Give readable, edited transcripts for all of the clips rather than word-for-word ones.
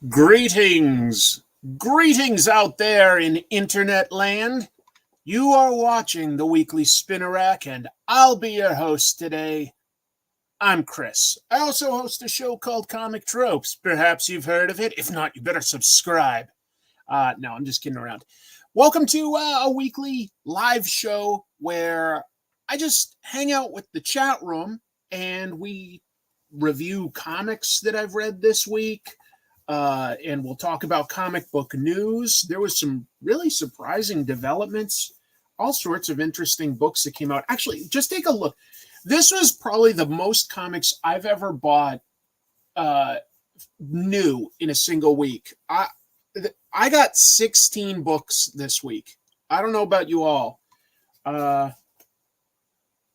Greetings! Greetings out there in internet land. You are watching the Weekly Spinnerack, and I'll be your host today. I'm Chris. I also host a show called Comic Tropes. Perhaps you've heard of it. If not, you better subscribe. No, I'm just kidding around. Welcome to a weekly live show where I just hang out with the chat room and we review comics that I've read this week. And we'll talk about comic book news. There was some really surprising developments, all sorts of interesting books that came out. Actually, just take a look. This was probably the most comics I've ever bought new in a single week. I got 16 books this week. I don't know about you all.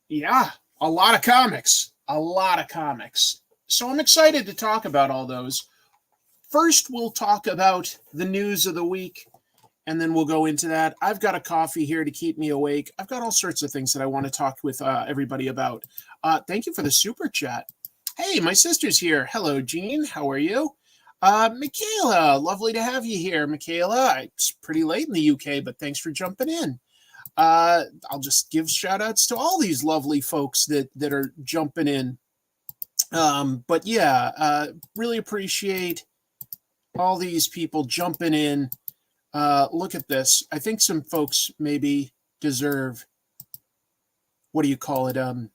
Yeah, a lot of comics. A lot of comics. So I'm excited to talk about all those. First, we'll talk about the news of the week, and then we'll go into that. I've got a coffee here to keep me awake. I've got all sorts of things that I want to talk with everybody about. Thank you for the super chat. Hey, my sister's here. Hello, Jean. How are you? Michaela, lovely to have you here. Michaela, it's pretty late in the UK, but thanks for jumping in. I'll just give shout-outs to all these lovely folks that are jumping in. But yeah, really appreciate all these people jumping in. Look at this. I think some folks maybe deserve, what do you call it? A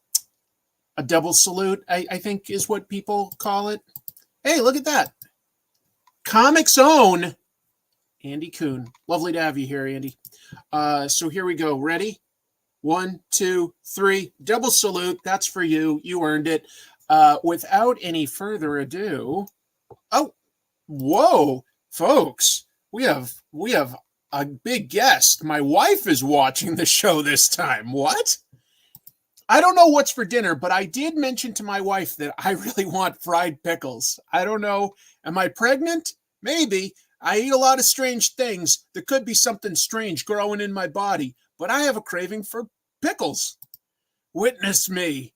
double salute, I think is what people call it. Hey, look at that. Comics Own, Andy Kuhn. Lovely to have you here, Andy. So here we go. Ready? 1, 2, 3. Double salute. That's for you. You earned it. Without any further ado. Oh, whoa, folks, we have a big guest. My wife is watching the show this time. What? I don't know what's for dinner, but I did mention to my wife that I really want fried pickles. I don't know. Am I pregnant? Maybe. I eat a lot of strange things. There could be something strange growing in my body, but I have a craving for pickles. Witness me.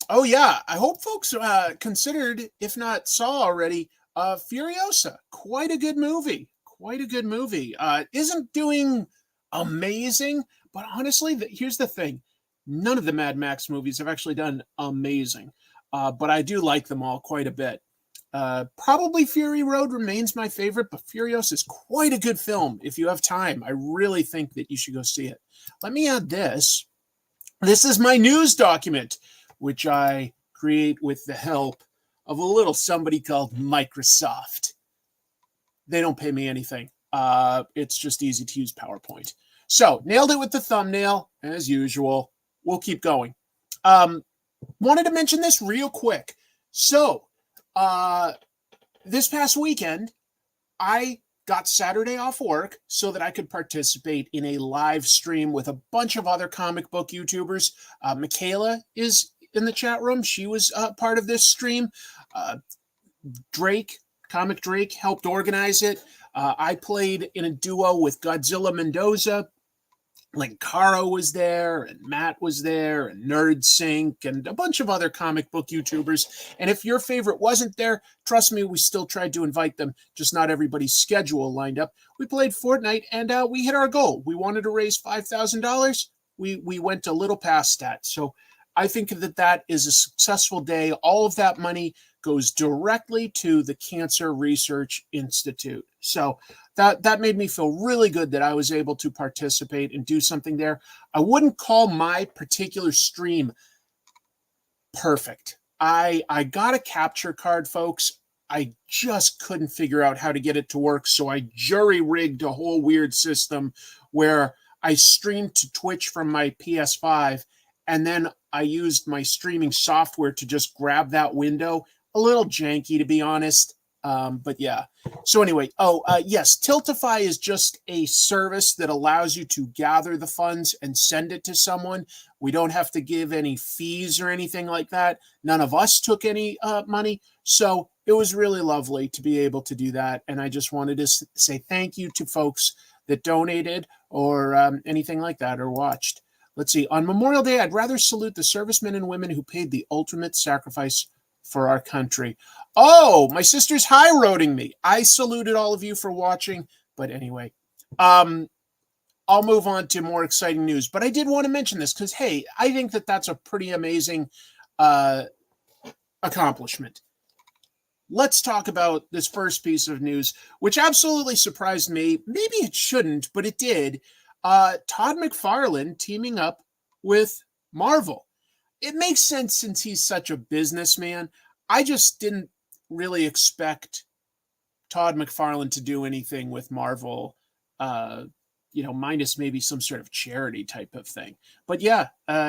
Oh, yeah. I hope folks considered, if not saw already, Furiosa. Quite a good movie. Isn't doing amazing, but honestly, here's the thing. None of the Mad Max movies have actually done amazing, but I do like them all quite a bit. Probably Fury Road remains my favorite, but Furiosa is quite a good film. If you have time, I really think that you should go see it. Let me add this. This is my news document, which I create with the help of a little somebody called Microsoft. They don't pay me anything. It's just easy to use PowerPoint. So, nailed it with the thumbnail, as usual. We'll keep going. Wanted to mention this real quick. So, this past weekend, I got Saturday off work so that I could participate in a live stream with a bunch of other comic book YouTubers. Michaela is in the chat room. She was part of this stream. Comic Drake helped organize it. I played in a duo with Godzilla Mendoza. Linkaro was there, and Matt was there, and Nerd Sync, and a bunch of other comic book YouTubers. And if your favorite wasn't there, trust me, we still tried to invite them, just not everybody's schedule lined up. We played Fortnite, and we hit our goal. We wanted to raise $5,000. We went a little past that. So I think that is a successful day. All of that money goes directly to the Cancer Research Institute. So that made me feel really good that I was able to participate and do something there. I wouldn't call my particular stream perfect. I got a capture card, folks. I just couldn't figure out how to get it to work, so I jury-rigged a whole weird system where I streamed to Twitch from my PS5, and then I used my streaming software to just grab that window. A little janky, to be honest. But yeah. So anyway, yes, Tiltify is just a service that allows you to gather the funds and send it to someone. We don't have to give any fees or anything like that. None of us took any money. So it was really lovely to be able to do that. And I just wanted to say thank you to folks that donated or anything like that or watched. Let's see. On Memorial Day, I'd rather salute the servicemen and women who paid the ultimate sacrifice for our country. Oh, my sister's high-roading me. I saluted all of you for watching, but anyway, I'll move on to more exciting news. But I did want to mention this because, hey, I think that that's a pretty amazing accomplishment. Let's talk about this first piece of news, which absolutely surprised me. Maybe it shouldn't, but it did. Todd McFarlane teaming up with Marvel. It makes sense since he's such a businessman. I just didn't really expect Todd McFarlane to do anything with Marvel, minus maybe some sort of charity type of thing. But yeah,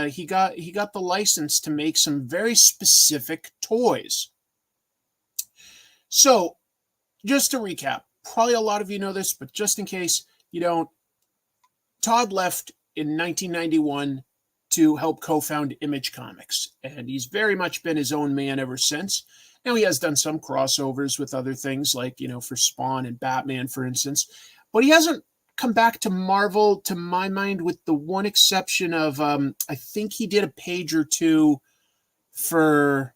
he got the license to make some very specific toys. So, just to recap, probably a lot of you know this, but just in case you don't, Todd left in 1991 to help co-found Image Comics, and he's very much been his own man ever since. Now, he has done some crossovers with other things, like, for Spawn and Batman, for instance, but he hasn't come back to Marvel, to my mind, with the one exception of, I think he did a page or two for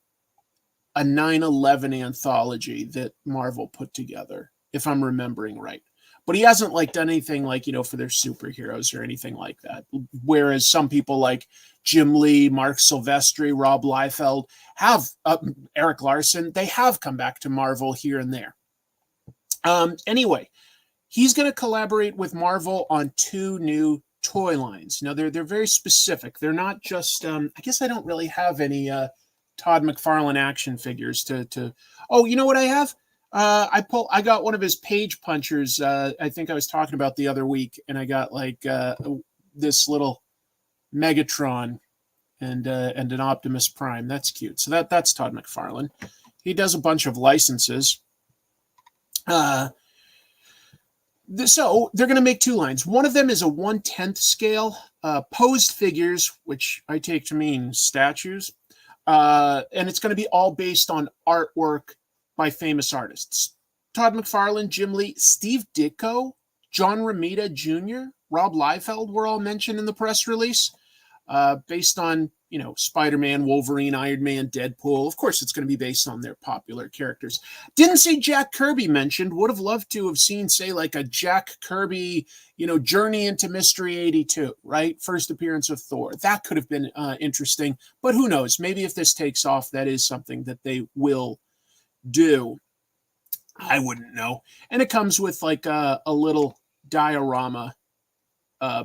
a 9/11 anthology that Marvel put together, if I'm remembering right. But he hasn't done anything for their superheroes or anything like that. Whereas some people like Jim Lee, Mark Silvestri, Rob Liefeld have, Eric Larson, they have come back to Marvel here and there. Anyway, he's going to collaborate with Marvel on 2 new toy lines. Now, they're very specific. They're not just, I guess I don't really have any Todd McFarlane action figures to. Oh, you know what I have? I got one of his page punchers. I think I was talking about the other week, and I got this little Megatron and an Optimus Prime. That's cute. So that's Todd McFarlane. He does a bunch of licenses. So they're going to make 2 lines. One of them is a 1/10 scale posed figures, which I take to mean statues. And it's going to be all based on artwork by famous artists. Todd McFarlane, Jim Lee, Steve Ditko, John Romita Jr., Rob Liefeld were all mentioned in the press release, based on, Spider-Man, Wolverine, Iron Man, Deadpool. Of course, it's going to be based on their popular characters. Didn't see Jack Kirby mentioned. Would have loved to have seen, say, a Jack Kirby, Journey into Mystery 82, right? First appearance of Thor. That could have been interesting, but who knows? Maybe if this takes off, that is something that they will do. I wouldn't know. And it comes with a little diorama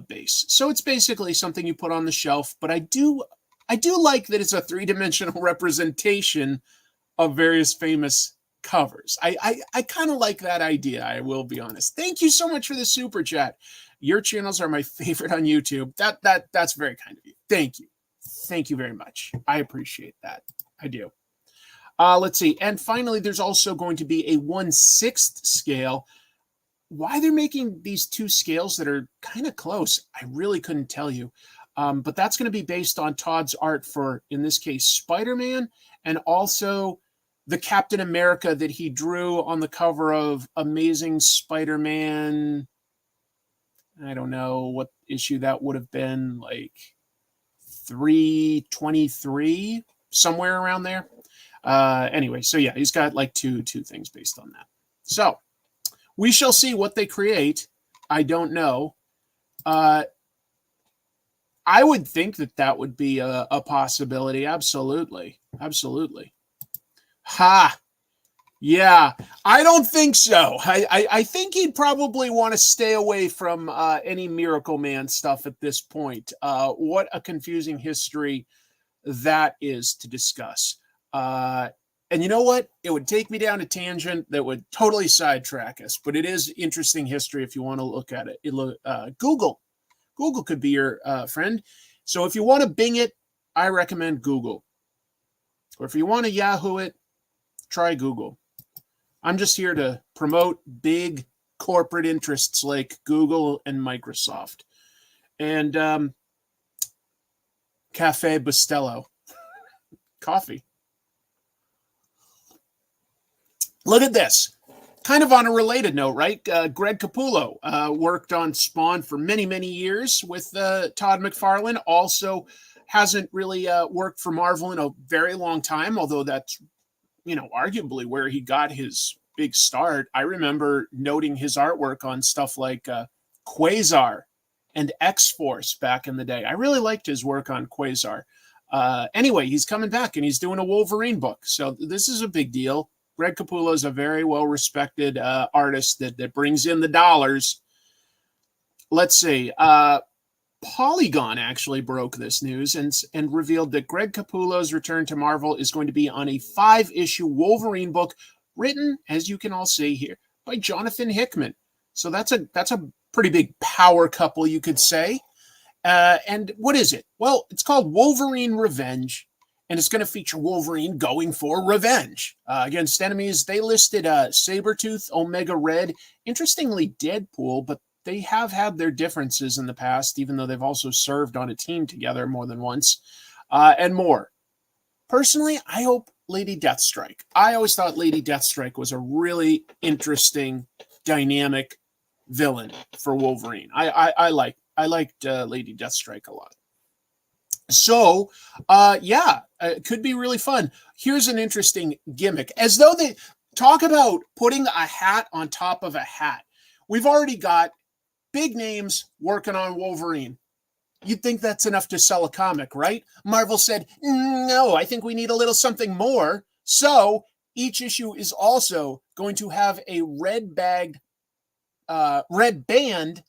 base. So it's basically something you put on the shelf, but I do like that it's a 3-dimensional representation of various famous covers. I kind of like that idea, I will be honest. Thank you so much for the super chat. Your channels are my favorite on YouTube. That's very kind of you. Thank you. Thank you very much. I appreciate that. I do. Let's see. And finally, there's also going to be a 1/6 scale. Why they're making these 2 scales that are kind of close, I really couldn't tell you. But that's going to be based on Todd's art for, in this case, Spider-Man, and also the Captain America that he drew on the cover of Amazing Spider-Man. I don't know what issue that would have been, 323, somewhere around there. Anyway, so yeah, he's got two things based on that. So we shall see what they create. I don't know. I would think that would be a possibility. Absolutely. Absolutely. Ha! Yeah, I don't think so. I think he'd probably want to stay away from any Miracle Man stuff at this point. What a confusing history that is to discuss. And you know what? It would take me down a tangent that would totally sidetrack us, but it is interesting history if you want to look at it. Google could be your friend. So if you want to Bing it, I recommend Google. Or if you want to Yahoo it, try Google. I'm just here to promote big corporate interests like Google and Microsoft. And Cafe Bustelo. Coffee. Look at this. Kind of on a related note, right? Greg Capullo worked on Spawn for many, many years with Todd McFarlane. Also hasn't really worked for Marvel in a very long time, although that's arguably where he got his big start. I remember noting his artwork on stuff like Quasar and X-Force back in the day. I really liked his work on Quasar. Anyway, he's coming back and he's doing a Wolverine book. So this is a big deal. Greg Capullo is a very well-respected artist that brings in the dollars. Let's see. Polygon actually broke this news and revealed that Greg Capullo's return to Marvel is going to be on a 5-issue Wolverine book written, as you can all see here, by Jonathan Hickman. So that's a pretty big power couple, you could say. And what is it? Well, it's called Wolverine Revenge, and it's going to feature Wolverine going for revenge against enemies. They listed Sabretooth, Omega Red, interestingly Deadpool, but they have had their differences in the past, even though they've also served on a team together more than once, and more. Personally, I hope Lady Deathstrike. I always thought Lady Deathstrike was a really interesting, dynamic villain for Wolverine. I liked Lady Deathstrike a lot. So, it could be really fun. Here's an interesting gimmick. As though they talk about putting a hat on top of a hat. We've already got big names working on Wolverine. You'd think that's enough to sell a comic, right? Marvel said, no, I think we need a little something more. So each issue is also going to have a red band, polybagged,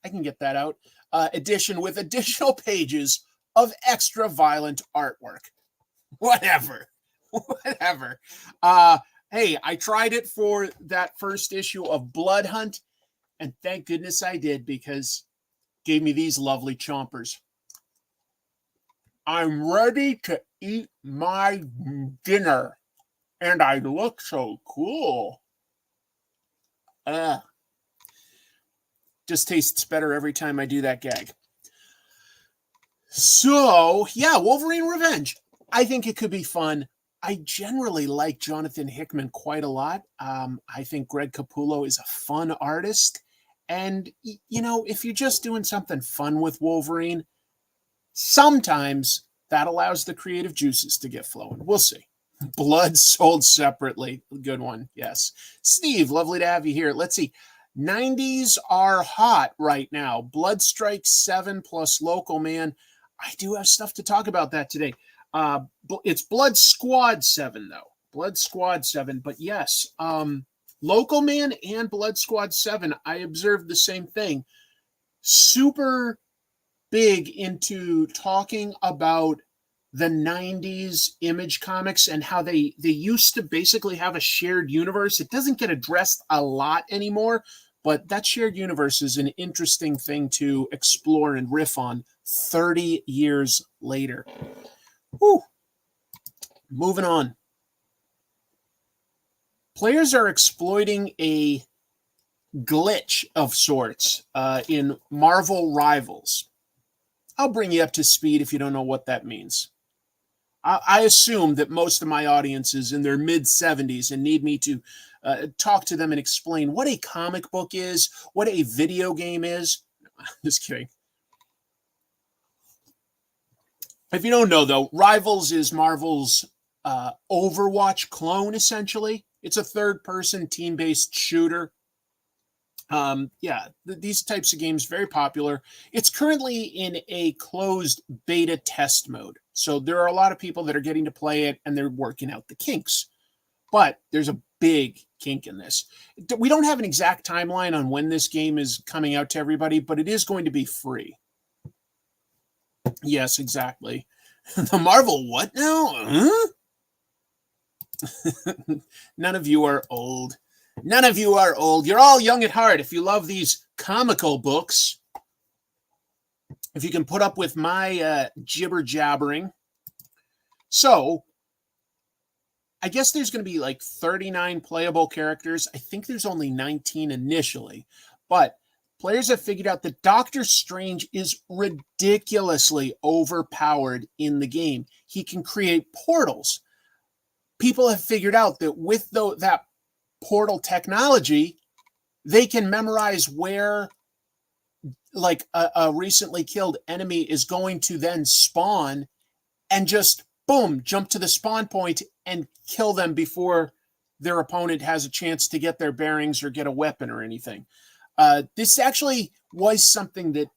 I can get that out, edition with additional pages of extra violent artwork. Whatever. Hey, I tried it for that first issue of Blood Hunt, and thank goodness I did, because it gave me these lovely chompers. I'm ready to eat my dinner, and I look so cool. Just tastes better every time I do that gag. So, yeah, Wolverine Revenge. I think it could be fun. I generally like Jonathan Hickman quite a lot. I think Greg Capullo is a fun artist. And, if you're just doing something fun with Wolverine, sometimes that allows the creative juices to get flowing. We'll see. Blood sold separately. Good one. Yes. Steve, lovely to have you here. Let's see. 90s are hot right now. Blood Strike 7 plus Local Man. I do have stuff to talk about that today. It's Blood Squad 7, though. Blood Squad 7. But yes, Local Man and Blood Squad 7, I observed the same thing. Super big into talking about the 90s Image comics and how they used to basically have a shared universe. It doesn't get addressed a lot anymore, but that shared universe is an interesting thing to explore and riff on 30 years later. Whew. Moving on. Players are exploiting a glitch of sorts in Marvel Rivals. I'll bring you up to speed if you don't know what that means. I assume that most of my audience is in their mid-70s and need me to talk to them and explain what a comic book is, what a video game is. Just kidding. If you don't know, though, Rivals is Marvel's Overwatch clone, essentially. It's a third-person team-based shooter. These types of games, very popular. It's currently in a closed beta test mode. So there are a lot of people that are getting to play it, and they're working out the kinks. But there's a big kink in this. We don't have an exact timeline on when this game is coming out to everybody, but it is going to be free. Yes, exactly. The Marvel what now? Huh? None of you are old. None of you are old. You're all young at heart if you love these comical books. If you can put up with my jibber-jabbering. So, I guess there's going to be like 39 playable characters. I think there's only 19 initially. But players have figured out that Doctor Strange is ridiculously overpowered in the game. He can create portals. People have figured out that with that portal technology, they can memorize where like a recently killed enemy is going to then spawn and just boom, jump to the spawn point and kill them before their opponent has a chance to get their bearings or get a weapon or anything. This actually was something that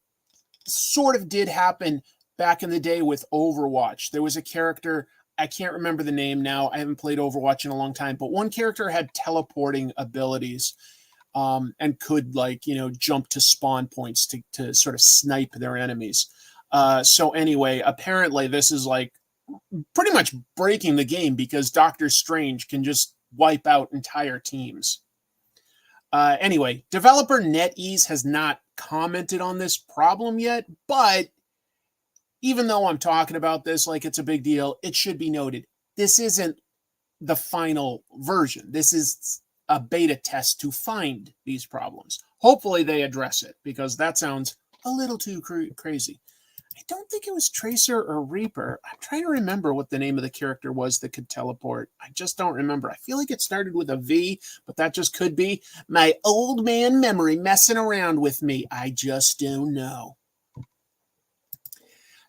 sort of did happen back in the day with Overwatch. There was a character, I can't remember the name now. I haven't played Overwatch in a long time, but one character had teleporting abilities and could, like, jump to spawn points to sort of snipe their enemies. So anyway, apparently this is like pretty much breaking the game because Doctor Strange can just wipe out entire teams. Anyway, developer NetEase has not commented on this problem yet, but even though I'm talking about this like it's a big deal, it should be noted, this isn't the final version. This is a beta test to find these problems. Hopefully they address it, because that sounds a little too crazy. I don't think it was Tracer or Reaper. I'm trying to remember what the name of the character was that could teleport. I just don't remember. I feel like it started with a V, but that just could be my old man memory messing around with me. I just don't know.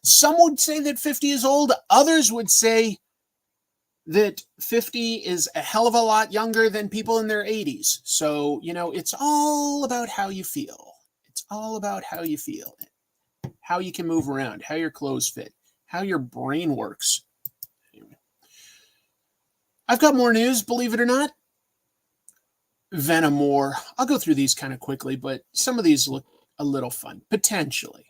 Some would say that 50 is old. Others would say that 50 is a hell of a lot younger than people in their 80s. So, it's all about how you feel. It's all about how you feel. How you can move around, how your clothes fit, how your brain works. Anyway. I've got more news, believe it or not. Venom War. I'll go through these kind of quickly, but some of these look a little fun, potentially.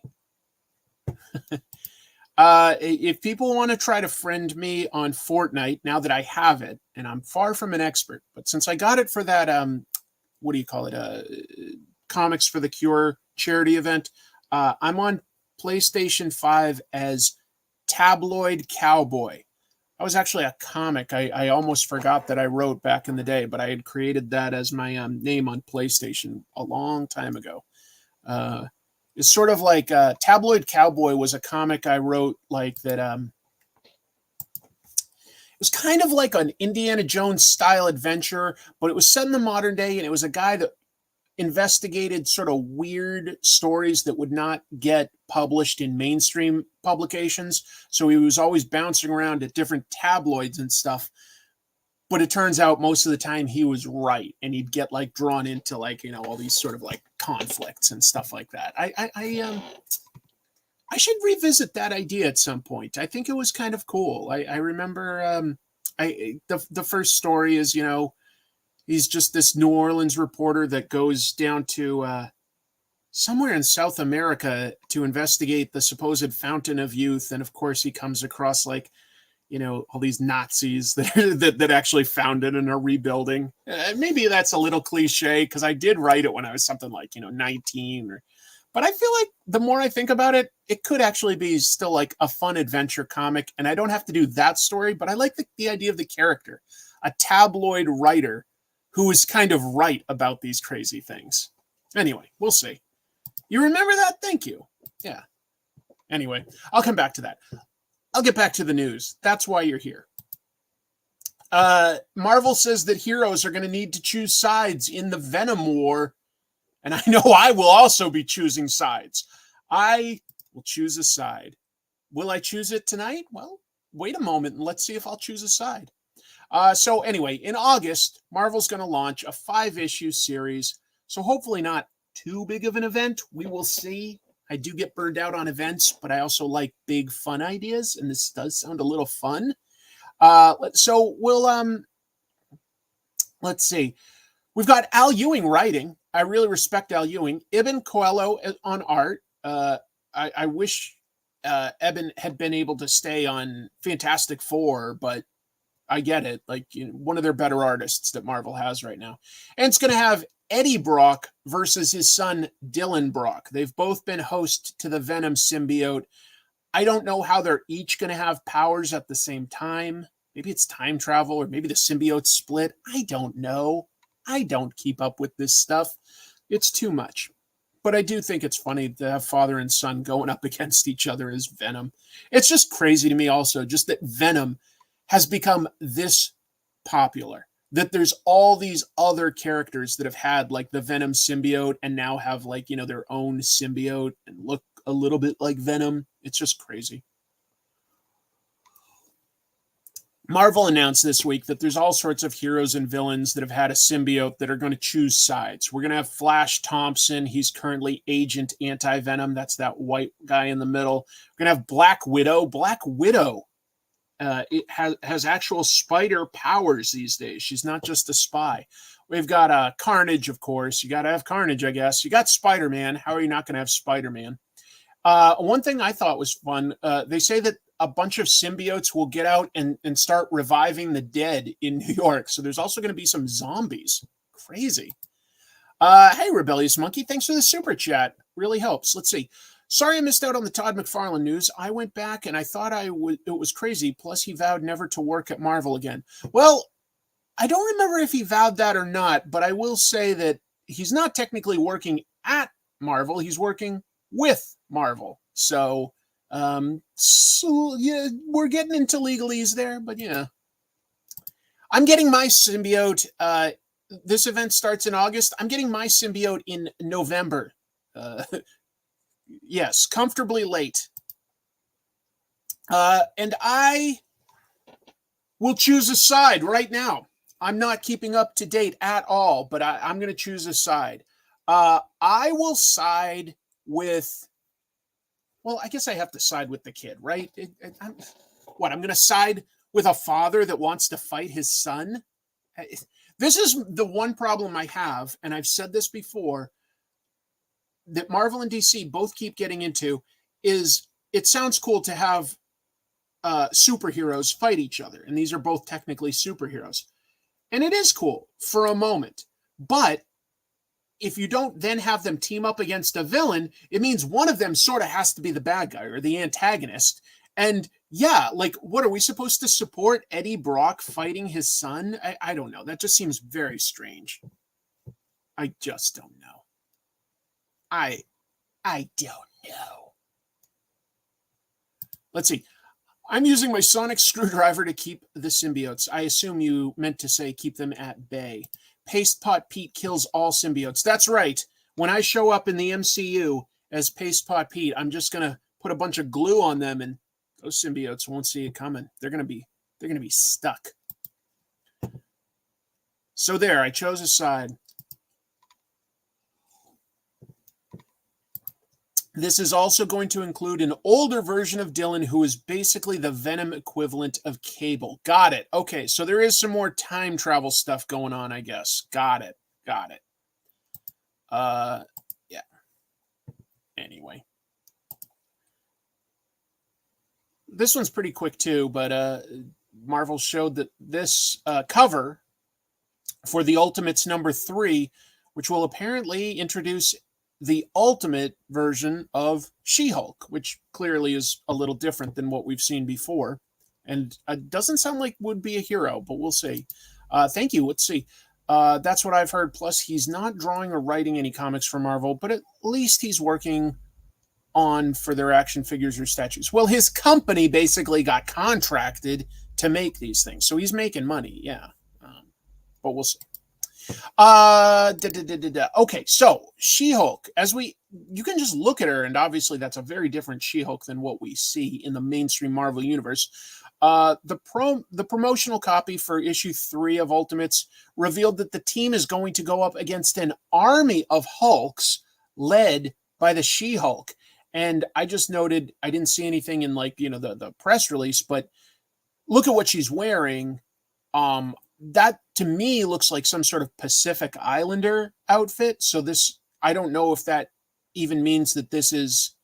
If people want to try to friend me on Fortnite, now that I have it, and I'm far from an expert, but since I got it for that, what do you call it? Comics for the Cure charity event, I'm on PlayStation 5 as Tabloid Cowboy. That was actually a comic I almost forgot that I wrote back in the day, but I had created that as my name on PlayStation a long time ago. It's sort of like Tabloid Cowboy was a comic I wrote like that. It was kind of like an Indiana Jones style adventure, but it was set in the modern day, and it was a guy that investigated sort of weird stories that would not get published in mainstream publications. So he was always bouncing around at different tabloids and stuff. But it turns out most of the time he was right, and he'd get like drawn into like, all these sort of like conflicts and stuff like that. I should revisit that idea at some point. I think it was kind of cool. I remember the first story is, he's just this New Orleans reporter that goes down to somewhere in South America to investigate the supposed fountain of youth. And of course, he comes across like, all these Nazis that actually found it and are rebuilding. Maybe that's a little cliche, because I did write it when I was something like, 19. But I feel like the more I think about it, it could actually be still like a fun adventure comic. And I don't have to do that story, but I like the idea of the character. A tabloid writer who is kind of right about these crazy things. Anyway, we'll see. You remember that? Thank you. Yeah. Anyway, I'll come back to that. I'll get back to the news. That's why you're here. Marvel says that heroes are going to need to choose sides in the Venom War. And I know I will also be choosing sides. I will choose a side. Will I choose it tonight? Well, wait a moment and let's see if I'll choose a side. So anyway, in August, Marvel's going to launch a 5-issue series. So hopefully not too big of an event. We will see. I do get burned out on events, but I also like big fun ideas, and this does sound a little fun. So we'll let's see. We've got Al Ewing writing. I really respect Al Ewing. Ibn Coelho on art. I wish Eben had been able to stay on Fantastic Four, but I get it. Like, one of their better artists that Marvel has right now. And it's going to have Eddie Brock versus his son, Dylan Brock. They've both been host to the Venom symbiote. I don't know how they're each going to have powers at the same time. Maybe it's time travel, or maybe the symbiote split. I don't know. I don't keep up with this stuff. It's too much. But I do think it's funny to have father and son going up against each other as Venom. It's just crazy to me also, just that Venom has become this popular. That there's all these other characters that have had like the Venom symbiote and now have like, their own symbiote and look a little bit like Venom. It's just crazy. Marvel announced this week that there's all sorts of heroes and villains that have had a symbiote that are going to choose sides. We're going to have Flash Thompson. He's currently Agent Anti-Venom. That's that white guy in the middle. We're going to have Black Widow. Black Widow it has actual spider powers these days. She's not just a spy. We've got Carnage, of course. You got to have Carnage, I guess. You got Spider-Man. How are you not going to have Spider-Man? One thing I thought was fun, they say that a bunch of symbiotes will get out and start reviving the dead in New York. So there's also going to be some zombies. Crazy. Hey, Rebellious Monkey, thanks for the super chat. Really helps. Let's see. Sorry I missed out on the Todd McFarlane news. I went back and I thought it was crazy. Plus, he vowed never to work at Marvel again. Well, I don't remember if he vowed that or not, but I will say that he's not technically working at Marvel. He's working with Marvel. So yeah, we're getting into legalese there, but yeah. I'm getting my symbiote. This event starts in August. I'm getting my symbiote in November. Yes, comfortably late. And I will choose a side right now. I'm not keeping up to date at all, but I'm going to choose a side. I will side with... Well, I guess I have to side with the kid, right? I'm going to side with a father that wants to fight his son? This is the one problem I have, and I've said this before, that Marvel and DC both keep getting into, is it sounds cool to have superheroes fight each other, and these are both technically superheroes. And it is cool for a moment, but if you don't then have them team up against a villain, it means one of them sort of has to be the bad guy or the antagonist. And yeah, like, what are we supposed to support? Eddie Brock fighting his son? I don't know. That just seems very strange. I just don't know. I don't know. Let's see. I'm using my sonic screwdriver to keep the symbiotes. I assume you meant to say keep them at bay. Paste Pot Pete kills all symbiotes. That's right. When I show up in the MCU as Paste Pot Pete, I'm just going to put a bunch of glue on them, and those symbiotes won't see it coming. They're going to be stuck. So there, I chose a side. This is also going to include an older version of Dylan who is basically the Venom equivalent of Cable. Got it. Okay, so there is some more time travel stuff going on, I guess. Got it. Yeah. Anyway. This one's pretty quick too, but Marvel showed that this cover for the Ultimates #3, which will apparently introduce the ultimate version of She-Hulk, which clearly is a little different than what we've seen before. And doesn't sound like would be a hero, but we'll see. Thank you. Let's see. That's what I've heard. Plus, he's not drawing or writing any comics for Marvel, but at least he's working on for their action figures or statues. Well, his company basically got contracted to make these things. So he's making money, yeah. But we'll see. Okay, so She-Hulk, you can just look at her, and obviously that's a very different She-Hulk than what we see in the mainstream Marvel universe. The promotional copy for issue 3 of Ultimates revealed that the team is going to go up against an army of Hulks led by the She-Hulk. And I just noted, I didn't see anything in the press release, but look at what she's wearing. That to me looks like some sort of Pacific Islander outfit. So I don't know if that even means that this is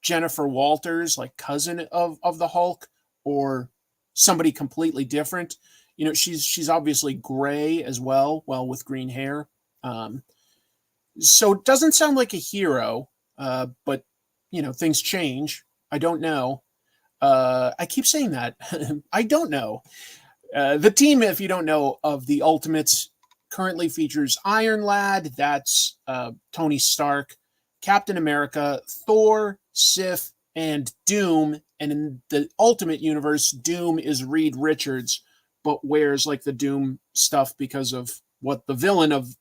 Jennifer Walters, like cousin of the Hulk, or somebody completely different. She's obviously gray as well with green hair. So it doesn't sound like a hero, but things change. I don't know. I keep saying that. I don't know. The team, if you don't know, of the Ultimates currently features Iron Lad, that's Tony Stark, Captain America, Thor, Sif, and Doom. And in the Ultimate universe, Doom is Reed Richards, but wears the Doom stuff because of what the villain of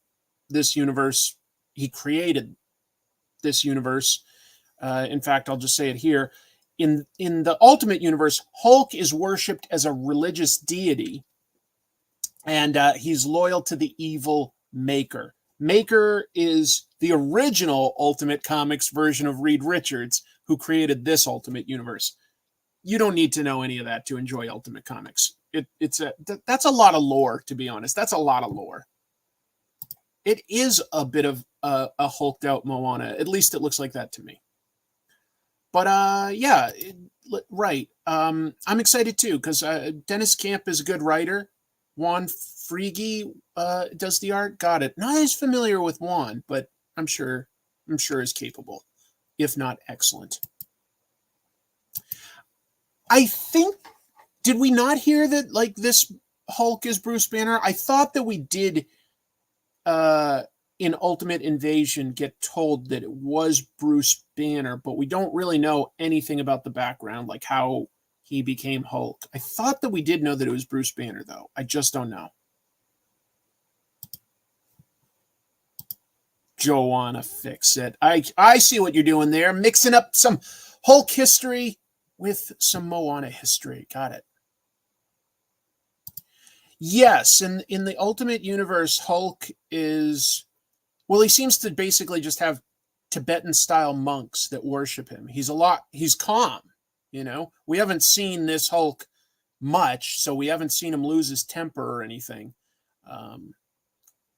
this universe, he created this universe. In fact, I'll just say it here. in the Ultimate Universe, Hulk is worshipped as a religious deity, and he's loyal to the evil Maker. Maker is the original Ultimate Comics version of Reed Richards, who created this Ultimate Universe. You don't need to know any of that to enjoy Ultimate Comics. That's a lot of lore, to be honest. That's a lot of lore. It is a bit of a hulked out Moana. At least it looks like that to me. But yeah, right. I'm excited too because Dennis Camp is a good writer. Juan Frigi does the art. Got it. Not as familiar with Juan, but I'm sure is capable, if not excellent. I think, did we not hear that like this Hulk is Bruce Banner? I thought that we did in Ultimate Invasion get told that it was Bruce Banner, but we don't really know anything about the background, like how he became Hulk. I thought that we did know that it was Bruce Banner, though. I just don't know. Joanna Fix It. I see what you're doing there, mixing up some Hulk history with some Moana history. Got it. Yes, in the Ultimate Universe, Hulk is, well, he seems to basically just have Tibetan-style monks that worship him. He's calm, you know? We haven't seen this Hulk much, so we haven't seen him lose his temper or anything.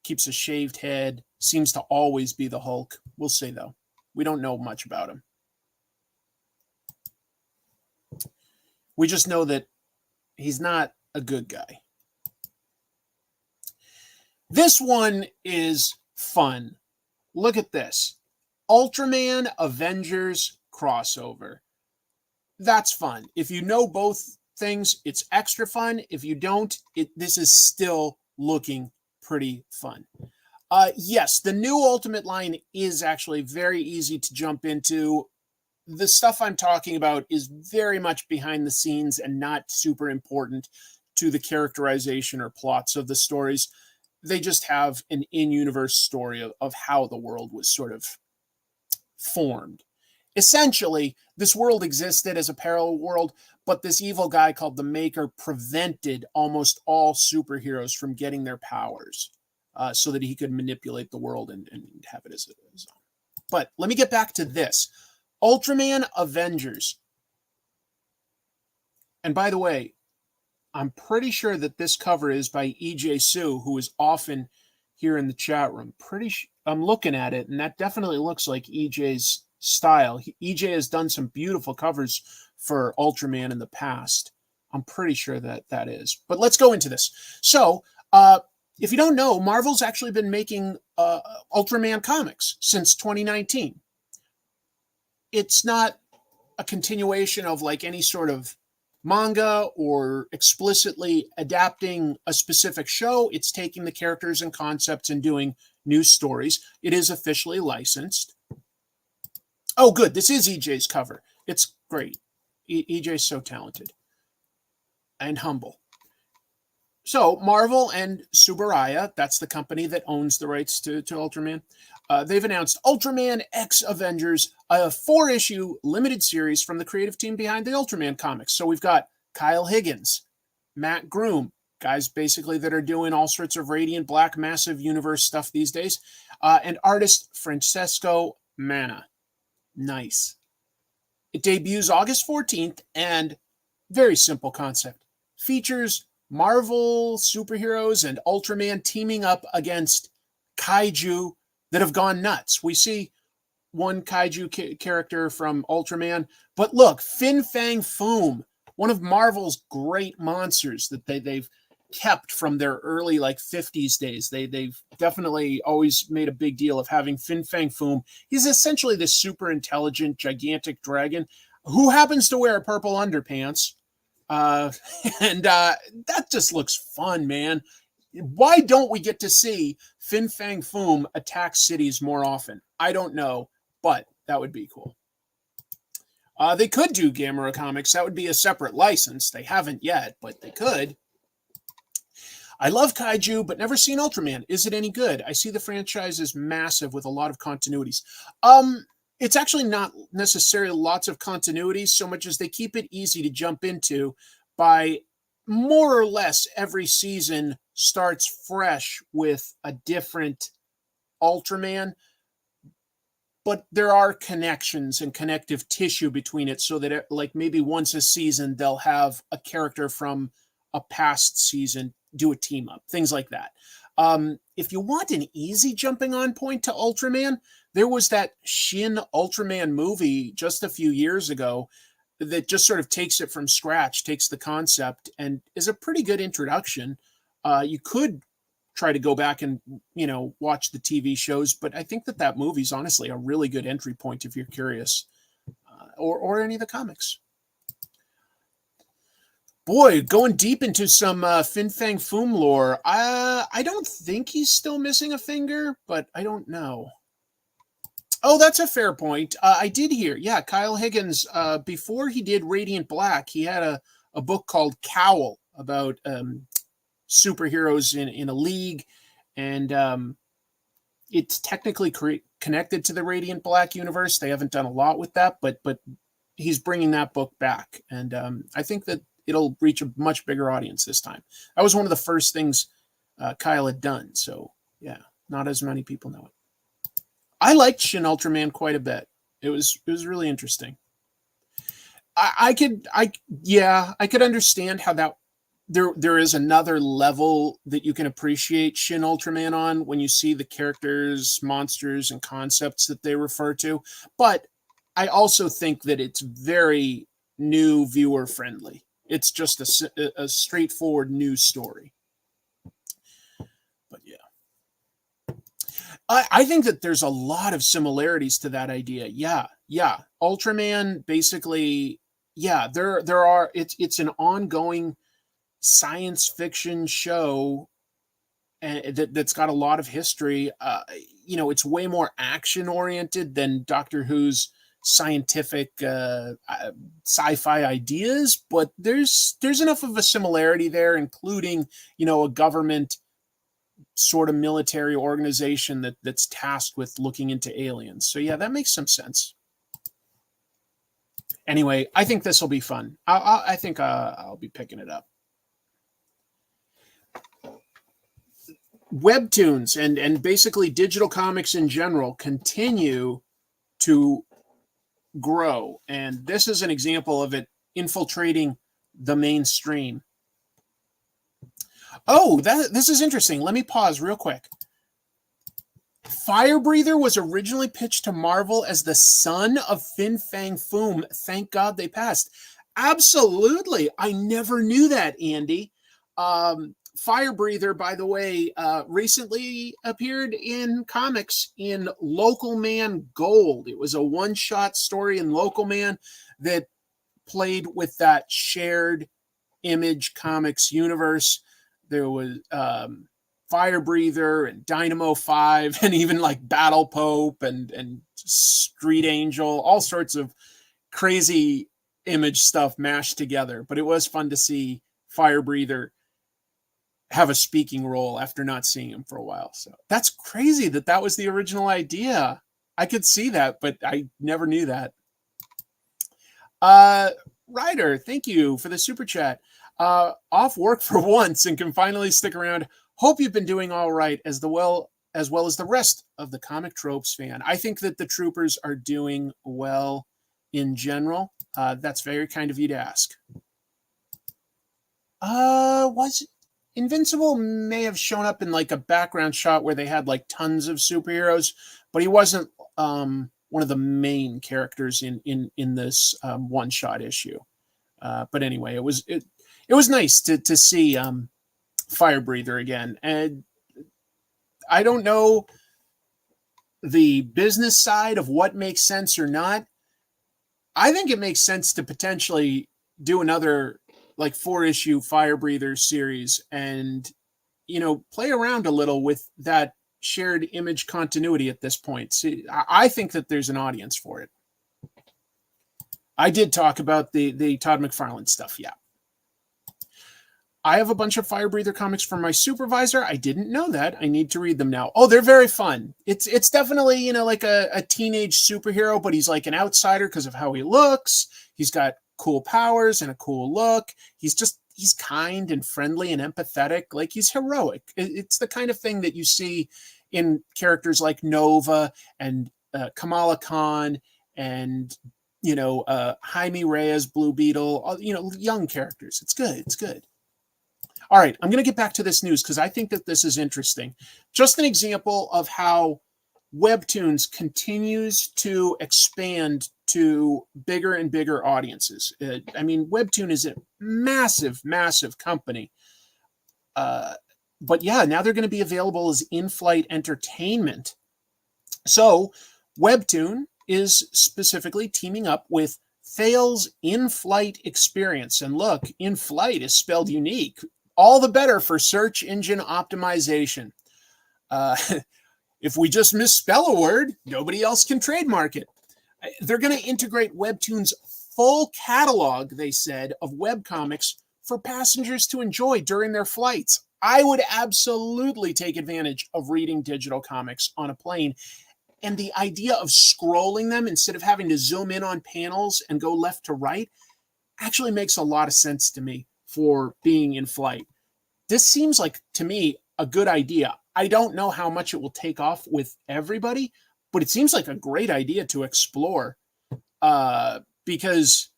Keeps a shaved head, seems to always be the Hulk. We'll see, though. We don't know much about him. We just know that he's not a good guy. This one is fun. Look at this. Ultraman Avengers crossover. That's fun. If you know both things, it's extra fun. If you don't, this is still looking pretty fun. Yes, the new Ultimate line is actually very easy to jump into. The stuff I'm talking about is very much behind the scenes and not super important to the characterization or plots of the stories. They just have an in-universe story of how the world was sort of formed. Essentially, this world existed as a parallel world, but this evil guy called the Maker prevented almost all superheroes from getting their powers so that he could manipulate the world and have it as his own. But let me get back to this. Ultraman Avengers. And by the way, I'm pretty sure that this cover is by EJ Sue, who is often here in the chat room. I'm looking at it, and that definitely looks like EJ's style. EJ has done some beautiful covers for Ultraman in the past. I'm pretty sure that is. But let's go into this. So, if you don't know, Marvel's actually been making Ultraman comics since 2019. It's not a continuation of like any sort of manga or explicitly adapting a specific show. It's taking the characters and concepts and doing new stories. It is officially licensed. Oh, good. This is EJ's cover. It's great. EJ's so talented and humble. So Marvel and Subaraya, that's the company that owns the rights to Ultraman, they've announced Ultraman X Avengers, a 4-issue limited series from the creative team behind the Ultraman comics. So we've got Kyle Higgins, Matt Groom, guys basically that are doing all sorts of Radiant Black Massive Universe stuff these days, and artist Francesco Manna. Nice. It debuts August 14th, and very simple concept. Features Marvel superheroes and Ultraman teaming up against kaiju that have gone nuts. We see one kaiju character from Ultraman, but look, Fin Fang Foom, one of Marvel's great monsters that they've kept from their early 50s days. They've definitely always made a big deal of having Fin Fang Foom. He's essentially this super intelligent, gigantic dragon who happens to wear purple underpants. And that just looks fun, man. Why don't we get to see Fin Fang Foom attack cities more often? I don't know, but that would be cool. They could do Gamera Comics. That would be a separate license. They haven't yet, but they could. I love kaiju, but never seen Ultraman. Is it any good? I see the franchise is massive with a lot of continuities. it's actually not necessarily lots of continuity so much as they keep it easy to jump into by more or less every season starts fresh with a different Ultraman, but there are connections and connective tissue between it so that like maybe once a season they'll have a character from a past season do a team up, things like that. If you want an easy jumping on point to Ultraman, there was that Shin Ultraman movie just a few years ago that just sort of takes it from scratch, takes the concept, and is a pretty good introduction. You could try to go back and, watch the TV shows, but I think that movie's honestly a really good entry point if you're curious, or any of the comics. Boy, going deep into some Fin Fang Foom lore. I don't think he's still missing a finger, but I don't know. Oh, that's a fair point. I did hear, Kyle Higgins, before he did Radiant Black, he had a book called Cowl about superheroes in a league, and it's technically connected to the Radiant Black universe. They haven't done a lot with that, but he's bringing that book back, and I think that it'll reach a much bigger audience this time. That was one of the first things Kyle had done, so yeah, not as many people know it. I liked Shin Ultraman quite a bit. It was really interesting. I could understand how that there is another level that you can appreciate Shin Ultraman on when you see the characters, monsters, and concepts that they refer to. But I also think that it's very new viewer friendly. It's just a straightforward news story. But yeah. I think that there's a lot of similarities to that idea. Yeah. Ultraman basically, there are, it's an ongoing science fiction show that's got a lot of history. It's way more action oriented than Doctor Who's scientific sci-fi ideas, but there's enough of a similarity there, including, a government sort of military organization that's tasked with looking into aliens. So yeah, that makes some sense. Anyway, I think this will be fun. I think I'll be picking it up. Webtoons and basically digital comics in general continue to grow, and this is an example of it infiltrating the mainstream. Oh, this is interesting. Let me pause real quick. Fire Breather was originally pitched to Marvel as the son of Fin Fang Foom. Thank God they passed. Absolutely. I never knew that, Andy. Fire Breather, by the way, recently appeared in comics in Local Man Gold. It was a one-shot story in Local Man that played with that shared Image Comics universe. There was Fire Breather and Dynamo 5 and even like Battle Pope and Street Angel, all sorts of crazy Image stuff mashed together. But it was fun to see Fire Breather have a speaking role after not seeing him for a while. So that's crazy that was the original idea. I could see that, but I never knew that. Ryder, thank you for the super chat. Off work for once and can finally stick around. Hope you've been doing all right as well as the rest of the Comic Tropes fan. I think that the troopers are doing well in general. That's very kind of you to ask. Was Invincible may have shown up in like a background shot where they had like tons of superheroes, but he wasn't one of the main characters in this one-shot issue. But anyway, it was nice to see Fire Breather again. And I don't know the business side of what makes sense or not. I think it makes sense to potentially do another like 4-issue Fire Breather series and, play around a little with that shared Image continuity at this point. See, I think that there's an audience for it. I did talk about the Todd McFarlane stuff, yeah. I have a bunch of Fire Breather comics from my supervisor. I didn't know that. I need to read them now. Oh, they're very fun. It's definitely, you know, like a teenage superhero, but he's like an outsider because of how he looks. He's got cool powers and a cool look. He's kind and friendly and empathetic. Like, he's heroic. It's the kind of thing that you see in characters like Nova and Kamala Khan and, you know, Jaime Reyes, Blue Beetle, you know, young characters. It's good. It's good. All right, I'm going to get back to this news because I think that this is interesting. Just an example of how WEBTOONs continues to expand to bigger and bigger audiences. I mean, WEBTOON is a massive, massive company. But yeah, now they're going to be available as in-flight entertainment. So WEBTOON is specifically teaming up with Thales In-Flight Experience. And look, in-flight is spelled unique. All the better for search engine optimization. If we just misspell a word, nobody else can trademark it. They're going to integrate WEBTOON's full catalog, they said, of webcomics for passengers to enjoy during their flights. I would absolutely take advantage of reading digital comics on a plane. And the idea of scrolling them instead of having to zoom in on panels and go left to right actually makes a lot of sense to me for being in flight. This seems like, to me, a good idea. I don't know how much it will take off with everybody, but it seems like a great idea to explore because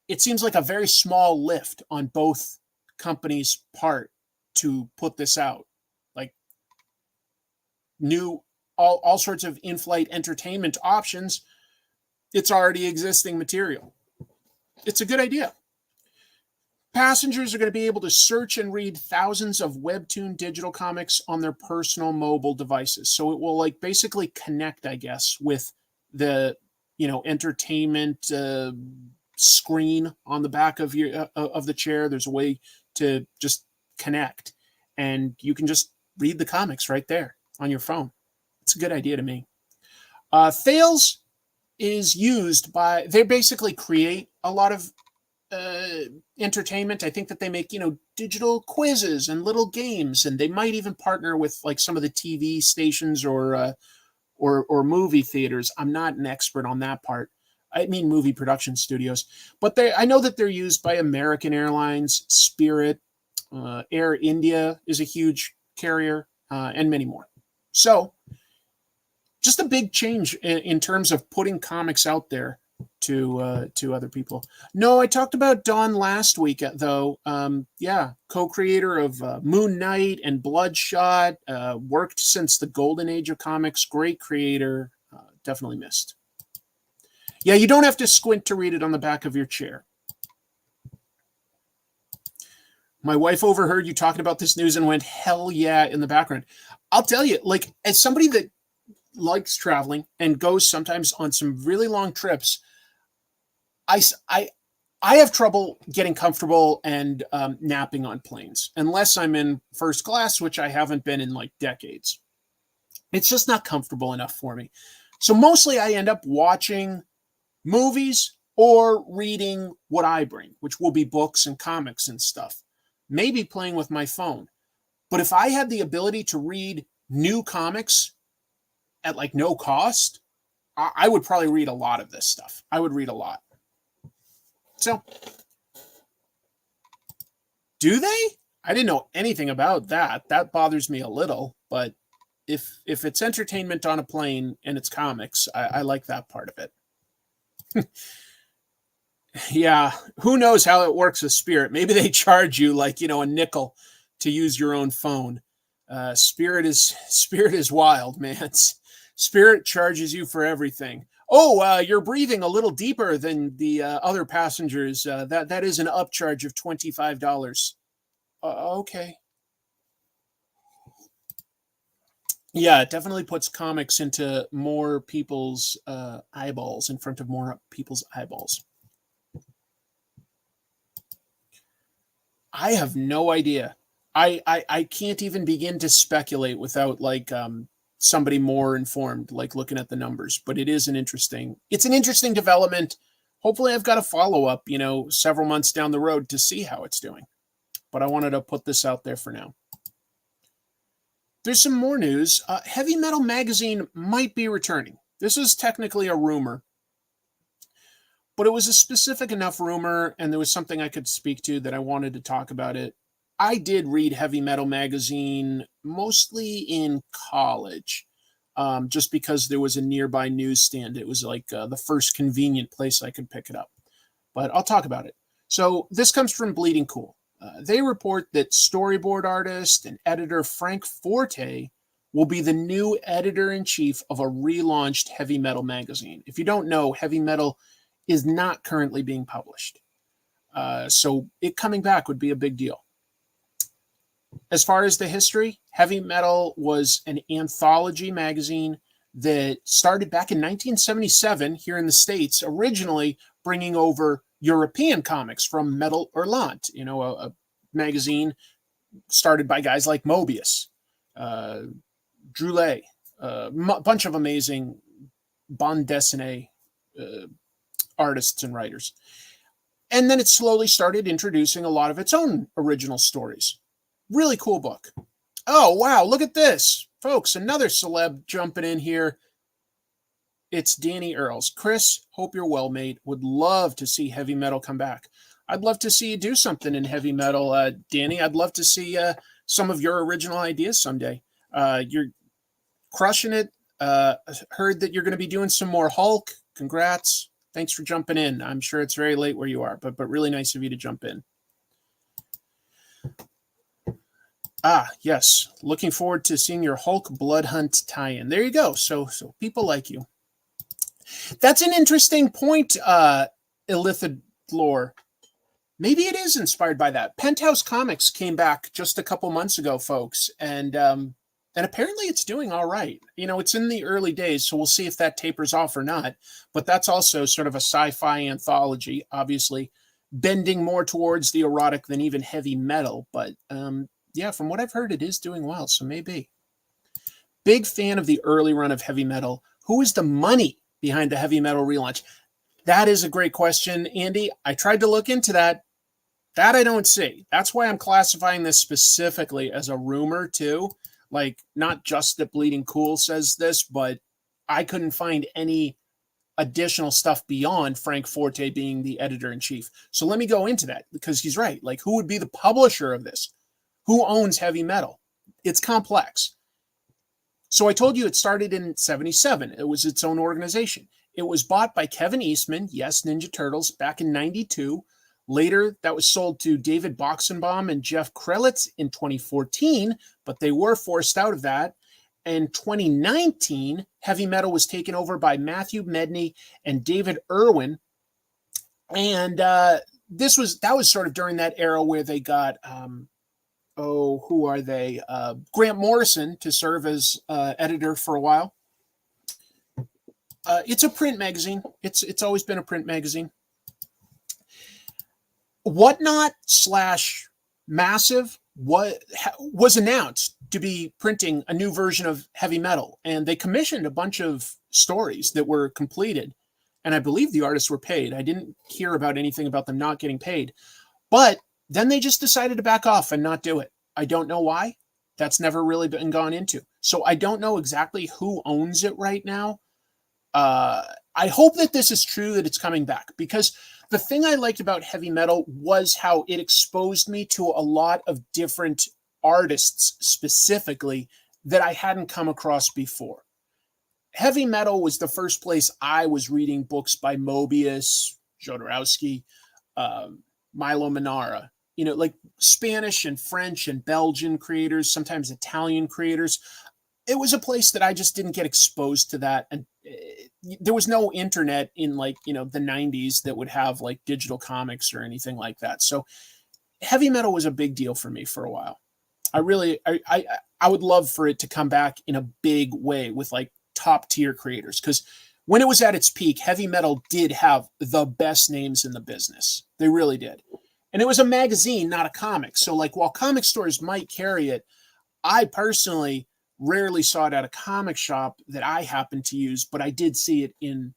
it seems like a very small lift on both companies' part to put this out. Like, new, all sorts of in-flight entertainment options. It's already existing material. It's a good idea. Passengers are going to be able to search and read thousands of WEBTOON digital comics on their personal mobile devices. So it will, like, basically connect, I guess, with the, you know, entertainment screen on the back of your of the chair. There's a way to just connect, and you can just read the comics right there on your phone. It's a good idea to me. Thales is used by, they basically create a lot of entertainment. I think that they make, you know, digital quizzes and little games, and they might even partner with like some of the TV stations or movie theaters. I'm not an expert on that part. I mean, movie production studios, but I know that they're used by American Airlines, Spirit, Air India is a huge carrier, and many more. So just a big change in terms of putting comics out there to other people. No, I talked about Dawn last week, though. Yeah, co-creator of Moon Knight and Bloodshot, worked since the golden age of comics. Great creator. Definitely missed. Yeah, you don't have to squint to read it on the back of your chair. My wife overheard you talking about this news and went, hell yeah, in the background. I'll tell you, like, as somebody that likes traveling and goes sometimes on some really long trips, I have trouble getting comfortable and napping on planes, unless I'm in first class, which I haven't been in like decades. It's just not comfortable enough for me. So mostly I end up watching movies or reading what I bring, which will be books and comics and stuff. Maybe playing with my phone. But if I had the ability to read new comics at like no cost, I would probably read a lot of this stuff. I would read a lot. So, do they? I didn't know anything about that. That bothers me a little, but if it's entertainment on a plane and it's comics, I like that part of it. Yeah, who knows how it works with Spirit? Maybe they charge you like, you know, a nickel to use your own phone. Spirit is wild, man. Spirit charges you for everything. Oh, you're breathing a little deeper than the other passengers. That is an upcharge of $25. Okay. Yeah, it definitely puts comics into more people's eyeballs, in front of more people's eyeballs. I have no idea. I can't even begin to speculate without like somebody more informed, like looking at the numbers. But it's an interesting development. Hopefully I've got a follow-up, you know, several months down the road to see how it's doing. but I wanted to put this out there for now. There's some more news. Heavy Metal Magazine might be returning. This is technically a rumor, but it was a specific enough rumor, and there was something I could speak to that I wanted to talk about it. I did read Heavy Metal Magazine mostly in college, just because there was a nearby newsstand. It was like the first convenient place I could pick it up. But I'll talk about it. So this comes from Bleeding Cool. They report that storyboard artist and editor Frank Forte will be the new editor-in-chief of a relaunched Heavy Metal magazine. If you don't know, Heavy Metal is not currently being published. So it coming back would be a big deal. As far as the history, Heavy Metal was an anthology magazine that started back in 1977 here in the States, originally bringing over European comics from Metal Hurlant, a magazine started by guys like Mobius, Droulet, a bunch of amazing bande dessinée artists and writers. And then it slowly started introducing a lot of its own original stories. Really cool book. Oh, wow, look at this. Folks, another celeb jumping in here. It's Danny Earls. Chris, hope you're well, mate. Would love to see Heavy Metal come back. I'd love to see you do something in Heavy Metal, Danny. I'd love to see some of your original ideas someday. You're crushing it. Heard that you're going to be doing some more Hulk. Congrats. Thanks for jumping in. I'm sure it's very late where you are, but really nice of you to jump in. Yes. Looking forward to seeing your Hulk Blood Hunt tie-in. There you go. So people like you. That's an interesting point, Illithid-Lore. Maybe it is inspired by that. Penthouse Comics came back just a couple months ago, folks, and apparently it's doing all right. It's in the early days, so we'll see if that tapers off or not. But that's also sort of a sci-fi anthology, obviously bending more towards the erotic than even Heavy Metal. But yeah, from what I've heard, it is doing well, so maybe. Big fan of the early run of Heavy Metal. Who is the money behind the Heavy Metal relaunch? That is a great question, Andy. I tried to look into that. That I don't see. That's why I'm classifying this specifically as a rumor, too. Like, not just that Bleeding Cool says this, but I couldn't find any additional stuff beyond Frank Forte being the editor-in-chief. So let me go into that, because he's right. Like, who would be the publisher of this? Who owns Heavy Metal? It's complex. So I told you it started in 1977. It was its own organization. It was bought by Kevin Eastman, yes, Ninja Turtles, back in 1992. Later, that was sold to David Boxenbaum and Jeff Krelitz in 2014, but they were forced out of that. In 2019, Heavy Metal was taken over by Matthew Medney and David Irwin. And that was sort of during that era where they got... who are they? Grant Morrison to serve as editor for a while. It's a print magazine. It's always been a print magazine. Whatnot / Massive was announced to be printing a new version of Heavy Metal, and they commissioned a bunch of stories that were completed, and I believe the artists were paid. I didn't hear about anything about them not getting paid, but then they just decided to back off and not do it. I don't know why. That's never really been gone into. So I don't know exactly who owns it right now. I hope that this is true, that it's coming back, because the thing I liked about Heavy Metal was how it exposed me to a lot of different artists specifically that I hadn't come across before. Heavy Metal was the first place I was reading books by Mobius, Jodorowsky, Milo Manara, like Spanish and French and Belgian creators, sometimes Italian creators. It was a place that I just didn't get exposed to that. And there was no internet in the 90s that would have like digital comics or anything like that. So Heavy Metal was a big deal for me for a while. I would love for it to come back in a big way with like top tier creators. Because when it was at its peak, Heavy Metal did have the best names in the business. They really did. And it was a magazine, not a comic. So like while comic stores might carry it, I personally rarely saw it at a comic shop that I happened to use, but I did see it in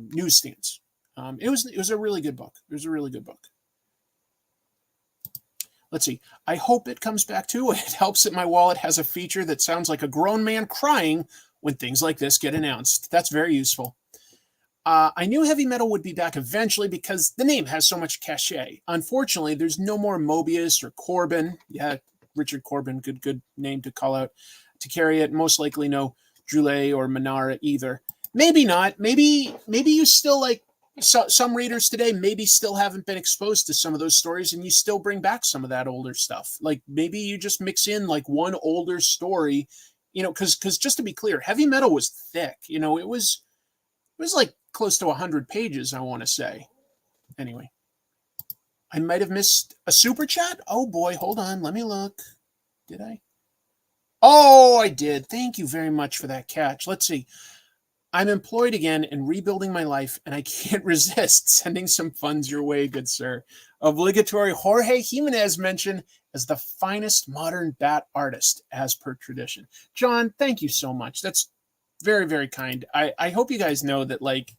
newsstands. It was a really good book. It was a really good book. let's see. I hope it comes back too. It helps that my wallet has a feature that sounds like a grown man crying when things like this get announced. That's very useful. I knew heavy metal would be back eventually because the name has so much cachet. Unfortunately, there's no more Mobius or Corbin. Yeah, Richard Corbin, good name to call out to carry it. Most likely no Droulet or Manara either. Maybe not. Maybe you still like some readers today maybe still haven't been exposed to some of those stories and you still bring back some of that older stuff. Like maybe you just mix in like one older story, because just to be clear, heavy metal was thick. It was like close to 100 pages, I want to say. Anyway, I might have missed a super chat. Oh boy, hold on. Let me look. Did I? Oh, I did. Thank you very much for that catch. Let's see. I'm employed again and rebuilding my life, and I can't resist sending some funds your way, good sir. Obligatory Jorge Jimenez mentioned as the finest modern bat artist, as per tradition. John, thank you so much. That's very, very kind. I hope you guys know that, like,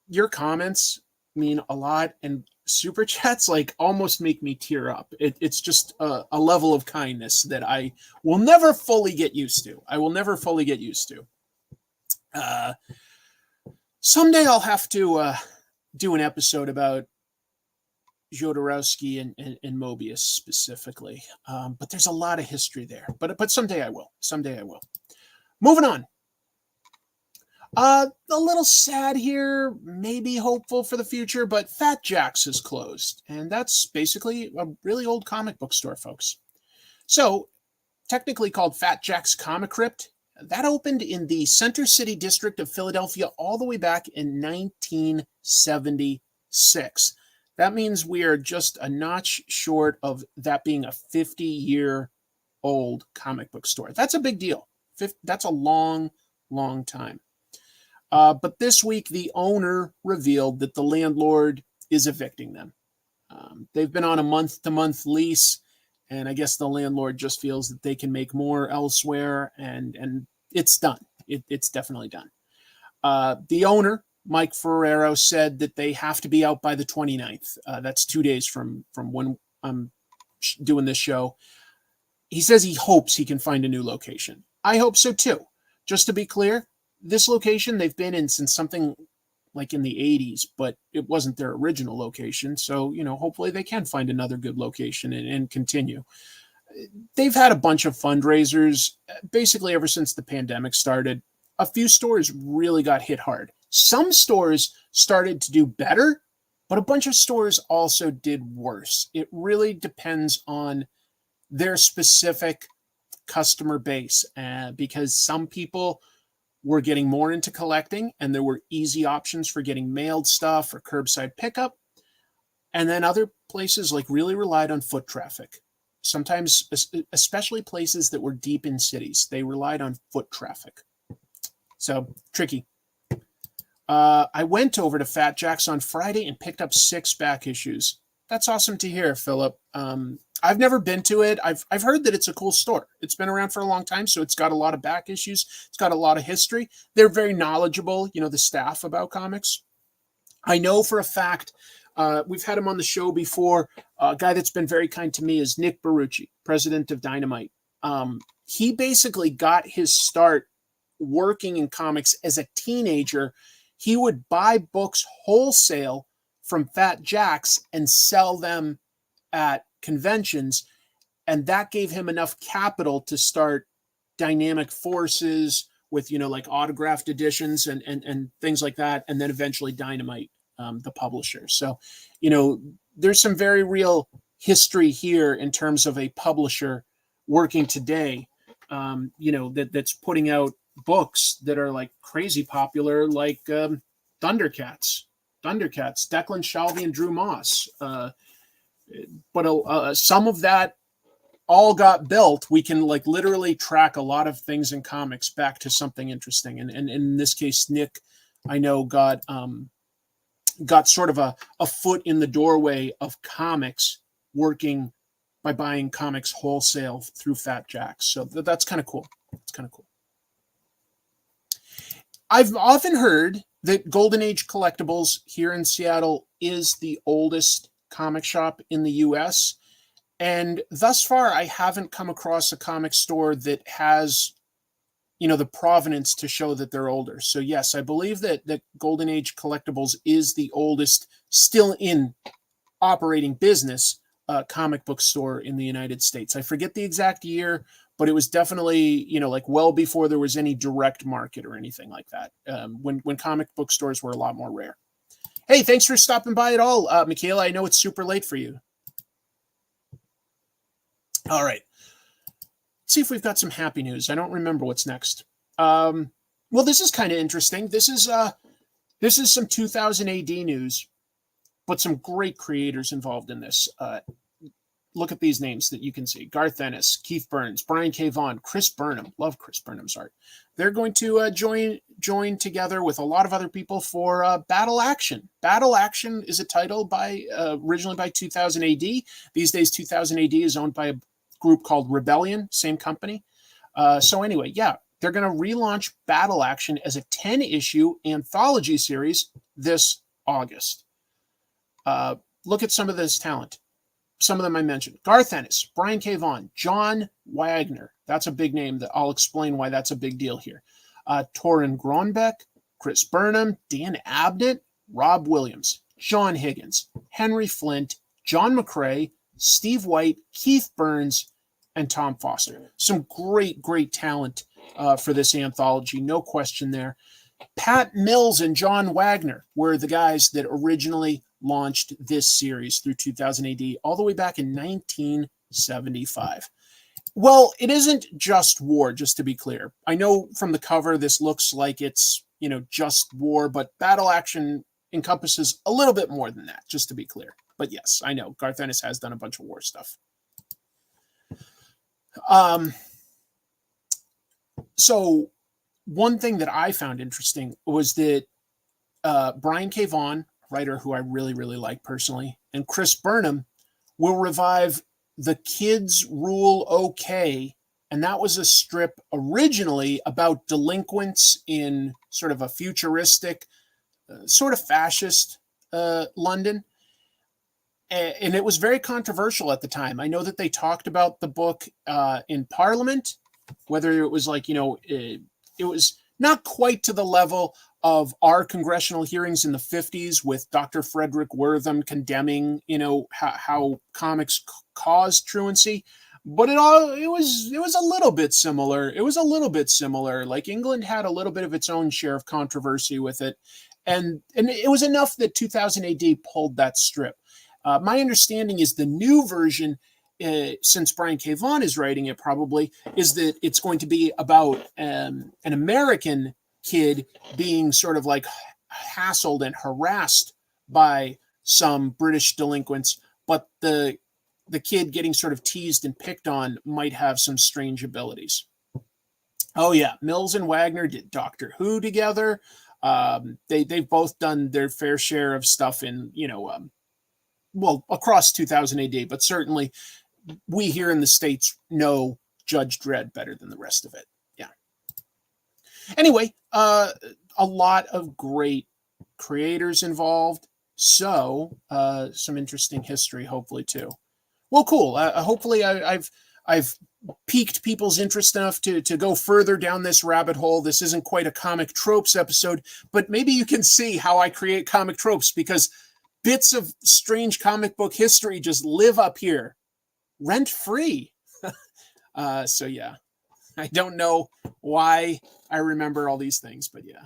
your comments mean a lot, and super chats, like, almost make me tear up. It's just a level of kindness that I will never fully get used to. Someday I'll have to do an episode about Jodorowsky and Mobius specifically. But there's a lot of history there. But someday I will. Moving on. A little sad here, maybe hopeful for the future, but Fat Jack's is closed. And that's basically a really old comic book store, folks. So, technically called Fat Jack's Comic Crypt, that opened in the Center City district of Philadelphia all the way back in 1976. That means we are just a notch short of that being a 50-year-old comic book store. That's a big deal. That's a long, long time. But this week, the owner revealed that the landlord is evicting them. They've been on a month-to-month lease, and I guess the landlord just feels that they can make more elsewhere, and it's done. It's definitely done. The owner, Mike Ferrero, said that they have to be out by the 29th. That's 2 days from when I'm doing this show. He says he hopes he can find a new location. I hope so too. Just to be clear, this location they've been in since something like in the 80s, but it wasn't their original location. So, hopefully they can find another good location and continue. They've had a bunch of fundraisers basically ever since the pandemic started. A few stores really got hit hard. Some stores started to do better, but a bunch of stores also did worse. It really depends on their specific customer base, because some people were getting more into collecting and there were easy options for getting mailed stuff or curbside pickup. And then other places like really relied on foot traffic. Sometimes, especially places that were deep in cities, they relied on foot traffic. So tricky. I went over to Fat Jack's on Friday and picked up 6 back issues. That's awesome to hear, Philip. I've never been to it. I've heard that it's a cool store. It's been around for a long time, so it's got a lot of back issues. It's got a lot of history. They're very knowledgeable, the staff, about comics. I know for a fact, we've had him on the show before. A guy that's been very kind to me is Nick Barucci, president of Dynamite. He basically got his start working in comics as a teenager. He would buy books wholesale from Fat Jack's and sell them at conventions, and that gave him enough capital to start Dynamic Forces with like autographed editions and things like that, and then eventually Dynamite, the publisher. So there's some very real history here in terms of a publisher working today, that's putting out books that are like crazy popular, like Thundercats, Declan Shalvey and Drew Moss. But some of that all got built. We can like literally track a lot of things in comics back to something interesting. And in this case, Nick, I know, got sort of a foot in the doorway of comics, working by buying comics wholesale through Fat Jack's. So that's kind of cool. I've often heard that Golden Age Collectibles here in Seattle is the oldest comic shop in the US. And thus far, I haven't come across a comic store that has, the provenance to show that they're older. So yes, I believe that Golden Age Collectibles is the oldest still in operating business comic book store in the United States. I forget the exact year, but it was definitely, like well before there was any direct market or anything like that, when comic book stores were a lot more rare. Hey, thanks for stopping by at all, Michaela. I know it's super late for you. All right. Let's see if we've got some happy news. I don't remember what's next. Well, this is kind of interesting. This is some 2000 AD news, but some great creators involved in this. Look at these names that you can see. Garth Ennis, Keith Burns, Brian K. Vaughan, Chris Burnham. Love Chris Burnham's art. They're going to join together with a lot of other people for Battle Action. Battle Action is a title originally by 2000 AD. These days, 2000 AD is owned by a group called Rebellion, same company. So anyway, yeah, they're going to relaunch Battle Action as a 10-issue anthology series this August. Look at some of this talent. Some of them I mentioned. Garth Ennis, Brian K. Vaughan, John Wagner. That's a big name. That I'll explain why that's a big deal here. Torrin Gronbeck, Chris Burnham, Dan Abnett, Rob Williams, John Higgins, Henry Flint, John McCrae, Steve White, Keith Burns, and Tom Foster. Some great, great talent for this anthology. No question there. Pat Mills and John Wagner were the guys that originally launched this series through 2000 AD, all the way back in 1975. Well, it isn't just war, just to be clear. I know from the cover this looks like it's, just war, but Battle Action encompasses a little bit more than that, just to be clear. But yes, I know Garth Ennis has done a bunch of war stuff. So one thing that I found interesting was that Brian K. Vaughan, writer who I really, really like personally, and Chris Burnham will revive The Kids Rule OK. And that was a strip originally about delinquents in sort of a futuristic, sort of fascist London. And it was very controversial at the time. I know that they talked about the book in Parliament, whether it was like, it was not quite to the level of our congressional hearings in the 50s with Dr. Frederick Wortham condemning, how comics caused truancy. But it was a little bit similar. It was a little bit similar. Like England had a little bit of its own share of controversy with it. And it was enough that 2000 AD pulled that strip. My understanding is the new version, since Brian K. Vaughan is writing it probably, is that it's going to be about an American kid being sort of like hassled and harassed by some British delinquents, but the kid getting sort of teased and picked on might have some strange abilities. Oh yeah, Mills and Wagner did Doctor Who together. They've both done their fair share of stuff in, across 2000 AD, but certainly we here in the States know Judge Dredd better than the rest of it. Yeah. Anyway, a lot of great creators involved. So some interesting history, hopefully, too. Well, cool. Hopefully I've piqued people's interest enough to go further down this rabbit hole. This isn't quite a comic tropes episode, but maybe you can see how I create comic tropes, because bits of strange comic book history just live up here, rent-free. So yeah, I don't know why I remember all these things, but yeah.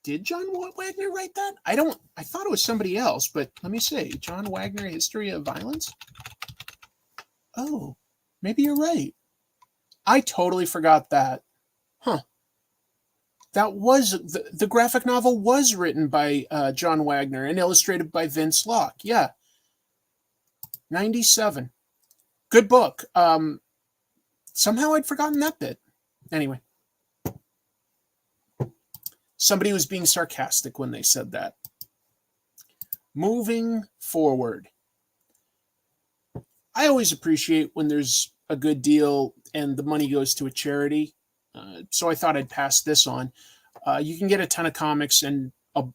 Did John Wagner write that? I thought it was somebody else, but let me see. John Wagner, History of Violence? Oh, maybe you're right. I totally forgot that. Huh. That was, the graphic novel was written by John Wagner and illustrated by Vince Locke. Yeah. 97. Good book. Somehow I'd forgotten that bit. Anyway. Somebody was being sarcastic when they said that. Moving forward. I always appreciate when there's a good deal and the money goes to a charity. So I thought I'd pass this on. You can get a ton of comics and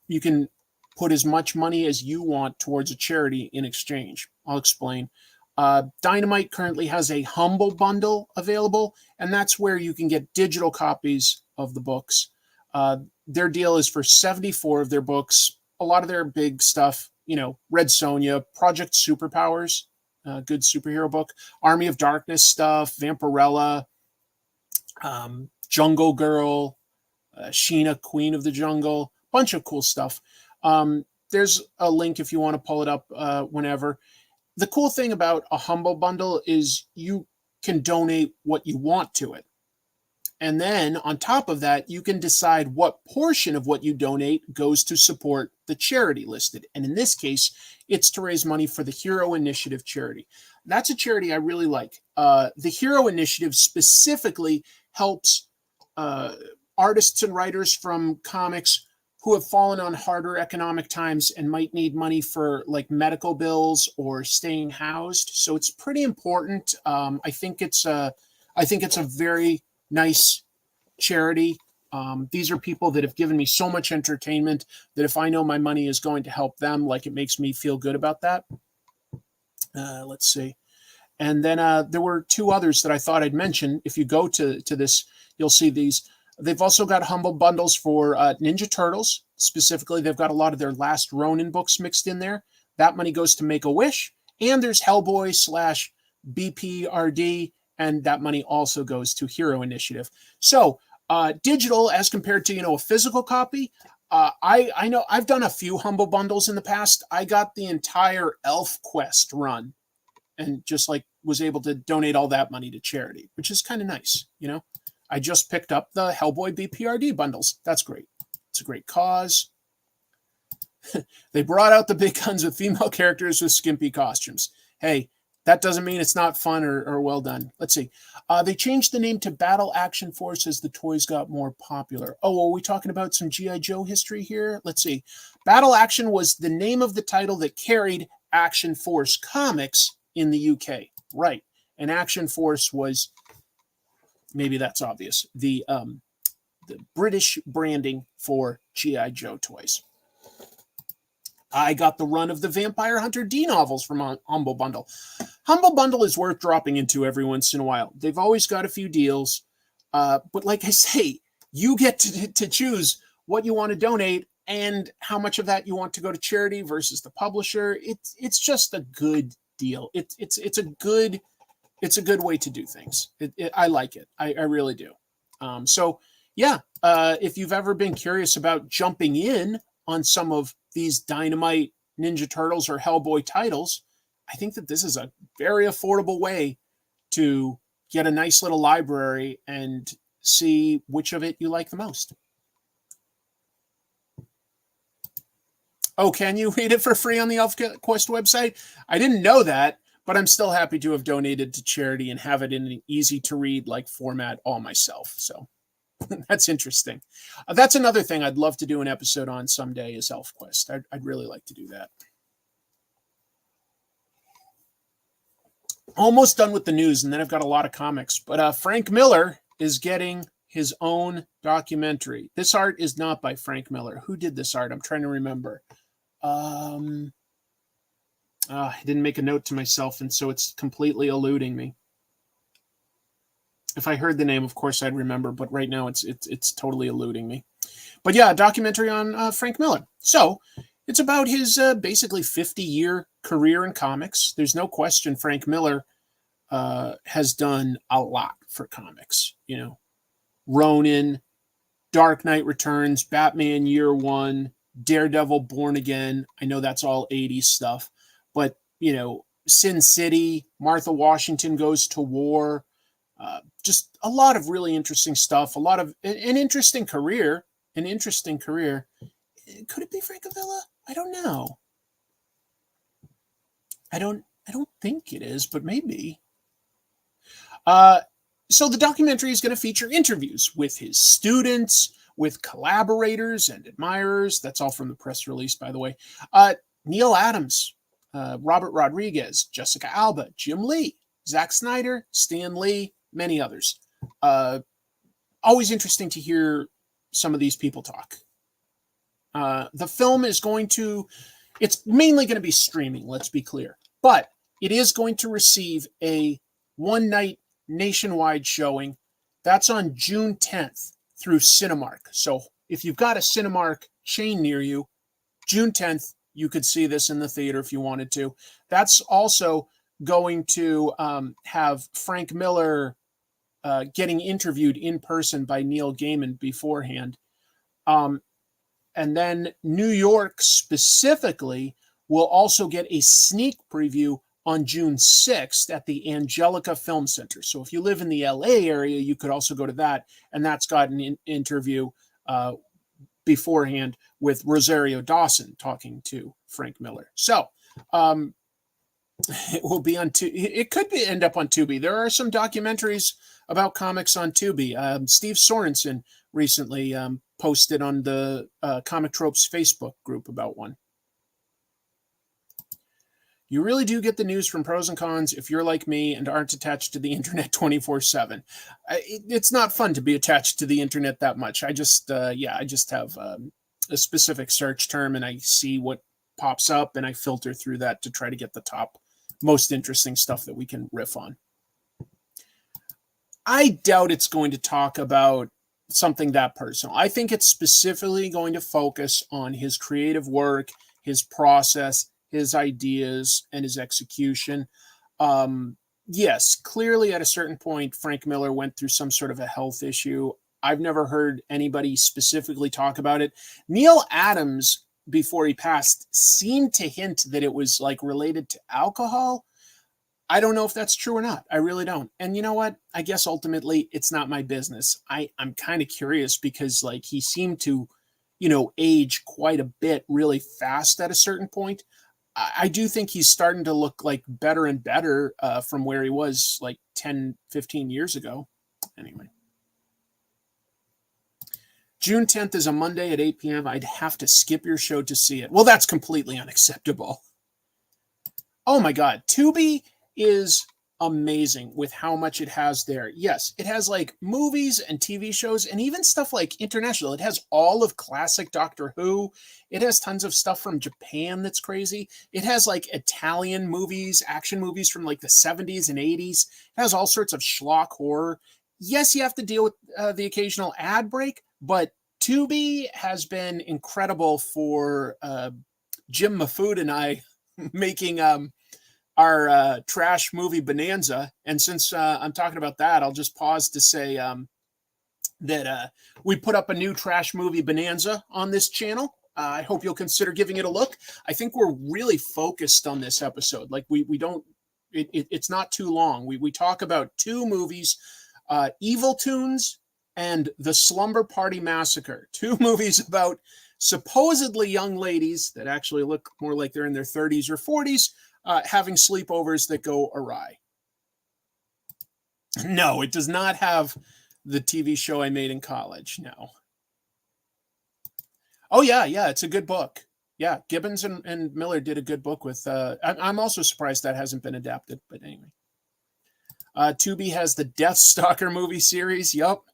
you can put as much money as you want towards a charity in exchange. I'll explain. Dynamite currently has a Humble Bundle available, and that's where you can get digital copies of the books. Their deal is for 74 of their books. A lot of their big stuff, Red Sonja, Project Superpowers, good superhero book, Army of Darkness stuff, Vampirella, Jungle Girl, Sheena, Queen of the Jungle, bunch of cool stuff. There's a link if you want to pull it up whenever. The cool thing about a Humble Bundle is you can donate what you want to it. And then on top of that, you can decide what portion of what you donate goes to support the charity listed. And in this case, it's to raise money for the Hero Initiative charity. That's a charity I really like. The Hero Initiative specifically helps artists and writers from comics who have fallen on harder economic times and might need money for like medical bills or staying housed. So it's pretty important. I think it's a very nice charity. These are people that have given me so much entertainment that if I know my money is going to help them, like, it makes me feel good about that. Let's see. And then there were two others that I thought I'd mention. If you go to this, you'll see these. They've also got Humble Bundles for Ninja Turtles. Specifically, they've got a lot of their Last Ronin books mixed in there. That money goes to Make-A-Wish. And there's Hellboy/BPRD, and that money also goes to Hero Initiative. So digital as compared to, a physical copy, I know I've done a few Humble Bundles in the past. I got the entire Elf Quest run and just was able to donate all that money to charity, which is kind of nice, I just picked up the Hellboy BPRD bundles. That's great. It's a great cause. They brought out the big guns with female characters with skimpy costumes. Hey, that doesn't mean it's not fun or well done. Let's see. They changed the name to Battle Action Force as the toys got more popular. Oh, are we talking about some G.I. Joe history here? Let's see. Battle Action was the name of the title that carried Action Force comics in the UK. Right. And Action Force was, maybe that's obvious, the British branding for G.I. Joe toys. I got the run of the Vampire Hunter D novels from Humble Bundle. Humble Bundle is worth dropping into every once in a while. They've always got a few deals. But like I say, you get to choose what you want to donate and how much of that you want to go to charity versus the publisher. It's just a good deal. It's a good way to do things. I like it. I really do. So yeah, if you've ever been curious about jumping in on some of these Dynamite, Ninja Turtles, or Hellboy titles, I think that this is a very affordable way to get a nice little library and see which of it you like the most. Oh, can you read it for free on the ElfQuest website? I didn't know that, but I'm still happy to have donated to charity and have it in an easy-to-read format all myself. So that's interesting. That's another thing I'd love to do an episode on someday is ElfQuest. I'd really like to do that. Almost done with the news, and then I've got a lot of comics. But Frank Miller is getting his own documentary. This art is not by Frank Miller. Who did this art? I'm trying to remember. I didn't make a note to myself, and so it's completely eluding me. If I heard the name, of course, I'd remember, but right now it's totally eluding me. But yeah, a documentary on Frank Miller. So it's about his basically 50-year career in comics. There's no question Frank Miller has done a lot for comics. Ronin, Dark Knight Returns, Batman Year One, Daredevil Born Again. I know that's all 80s stuff. But, Sin City, Martha Washington Goes to War, just a lot of really interesting stuff, a lot of an interesting career. Could it be Francavilla? I don't know. I don't think it is, but maybe. So the documentary is going to feature interviews with his students, with collaborators and admirers. That's all from the press release, by the way. Neil Adams, Robert Rodriguez, Jessica Alba, Jim Lee, Zack Snyder, Stan Lee, many others. Always interesting to hear some of these people talk. The film is going to, it's mainly going to be streaming, let's be clear. But it is going to receive a one-night nationwide showing. That's on June 10th through Cinemark. So if you've got a Cinemark chain near you, June 10th, you could see this in the theater if you wanted to. That's also going to have Frank Miller getting interviewed in person by Neil Gaiman beforehand. And then New York specifically will also get a sneak preview on June 6th at the Angelica Film Center. So if you live in the LA area, you could also go to that. And that's got an interview beforehand with Rosario Dawson talking to Frank Miller. So it will be on it could be end up on Tubi. There are some documentaries about comics on Tubi. Steve Sorensen recently posted on the Comic Tropes Facebook group about one. You really do get the news from pros and cons if you're like me and aren't attached to the internet 24/7. It's not fun to be attached to the internet that much. I just have a specific search term and I see what pops up and I filter through that to try to get the top most interesting stuff that we can riff on. I doubt it's going to talk about something that personal. I think it's specifically going to focus on his creative work, his process, his ideas, and his execution. Yes, clearly at a certain point, Frank Miller went through some sort of a health issue. I've never heard anybody specifically talk about it. Neil Adams, before he passed, seemed to hint that it was like related to alcohol. I don't know if that's true or not. I really don't. And you know what? I guess ultimately it's not my business. I'm kind of curious because like he seemed to, age quite a bit really fast at a certain point. I do think he's starting to look like better and better from where he was like 10, 15 years ago. Anyway. June 10th is a Monday at 8 p.m. I'd have to skip your show to see it. Well, that's completely unacceptable. Oh my God. Tubi is amazing with how much it has there. Yes, it has like movies and TV shows and even stuff like international. It has all of classic Doctor Who. It has tons of stuff from Japan that's crazy. It has like Italian movies, action movies from like the 70s and 80s. It has all sorts of schlock horror. Yes, you have to deal with the occasional ad break, but Tubi has been incredible for Jim Mafood and I making our trash movie bonanza. And since I'm talking about that, I'll just pause to say that we put up a new trash movie bonanza on this channel. I hope you'll consider giving it a look. I think we're really focused on this episode. Like we don't, it's not too long. We talk about two movies, Evil Tunes and The Slumber Party Massacre, two movies about supposedly young ladies that actually look more like they're in their 30s or 40s, having sleepovers that go awry. No, it does not have the TV show I made in college. No. Oh, yeah, it's a good book. Yeah, Gibbons and Miller did a good book with... I'm also surprised that hasn't been adapted, but anyway. Tubi has the Death Stalker movie series. Yup.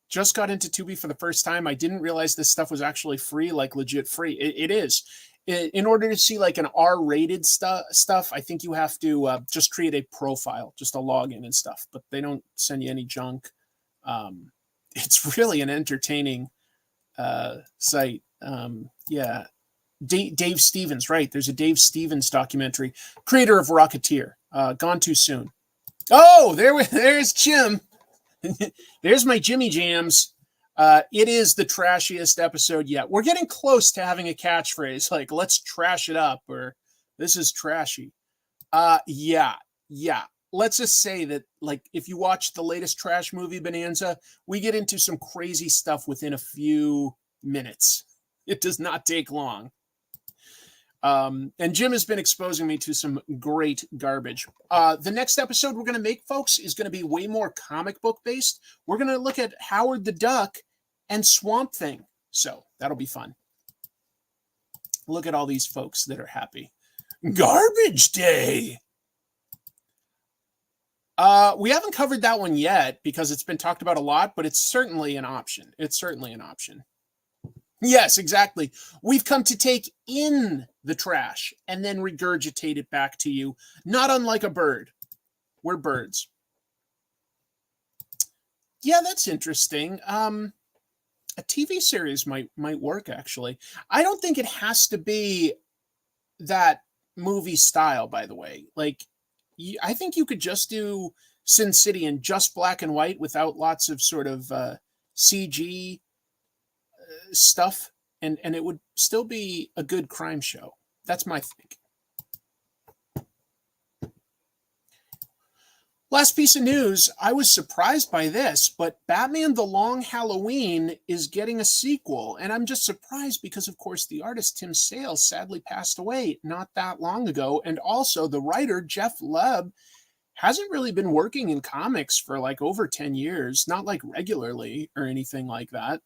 Just got into Tubi for the first time. I didn't realize this stuff was actually free, like legit free. It is. In order to see like an R-rated stuff, I think you have to just create a profile, just a login and stuff. But they don't send you any junk. It's really an entertaining site. Yeah, Dave Stevens, right? There's a Dave Stevens documentary, creator of Rocketeer. Gone too soon. Oh, there's Jim. There's my Jimmy Jams. It is the trashiest episode yet. We're getting close to having a catchphrase like "Let's trash it up" or "This is trashy." Yeah. Let's just say that, like, if you watch the latest trash movie bonanza, we get into some crazy stuff within a few minutes. It does not take long. And Jim has been exposing me to some great garbage. The next episode we're going to make, folks, is going to be way more comic book based. We're going to look at Howard the Duck and Swamp Thing. So that'll be fun. Look at all these folks that are happy. Garbage Day. We haven't covered that one yet because it's been talked about a lot, but it's certainly an option. Yes, exactly. We've come to take in the trash and then regurgitate it back to you, not unlike a bird. We're birds. Yeah, that's interesting. A TV series might work actually. I don't think it has to be that movie style, by the way. Like, I think you could just do Sin City in just black and white without lots of sort of CG stuff, and it would still be a good crime show. That's my think. Last piece of news, I was surprised by this, but Batman The Long Halloween is getting a sequel, and I'm just surprised because, of course, the artist Tim Sale sadly passed away not that long ago, and also the writer Jeff Loeb hasn't really been working in comics for like over 10 years, not like regularly or anything like that.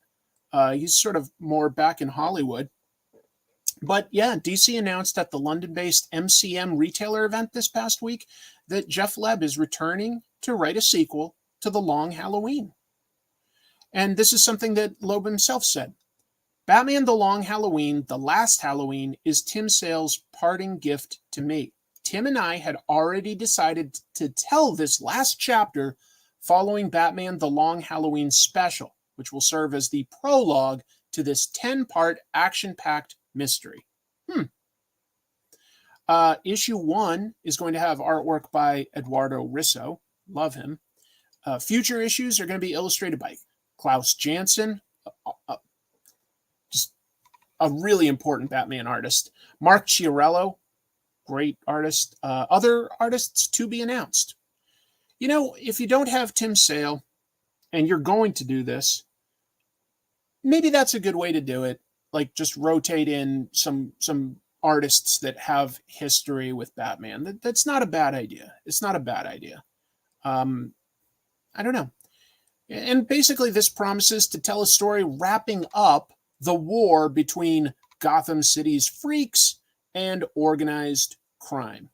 He's sort of more back in Hollywood. But yeah, DC announced at the London-based MCM retailer event this past week that Jeff Loeb is returning to write a sequel to The Long Halloween. And this is something that Loeb himself said. Batman The Long Halloween, The Last Halloween, is Tim Sale's parting gift to me. Tim and I had already decided to tell this last chapter following Batman The Long Halloween special, which will serve as the prologue to this 10-part action-packed mystery. Issue 1 is going to have artwork by Eduardo Risso. Love him. Future issues are going to be illustrated by Klaus Janson, just a really important Batman artist. Mark Chiarello, great artist. Other artists to be announced. You know, if you don't have Tim Sale and you're going to do this, maybe that's a good way to do it. Like, just rotate in some artists that have history with Batman. That's not a bad idea. It's not a bad idea. I don't know. And basically, this promises to tell a story wrapping up the war between Gotham City's freaks and organized crime,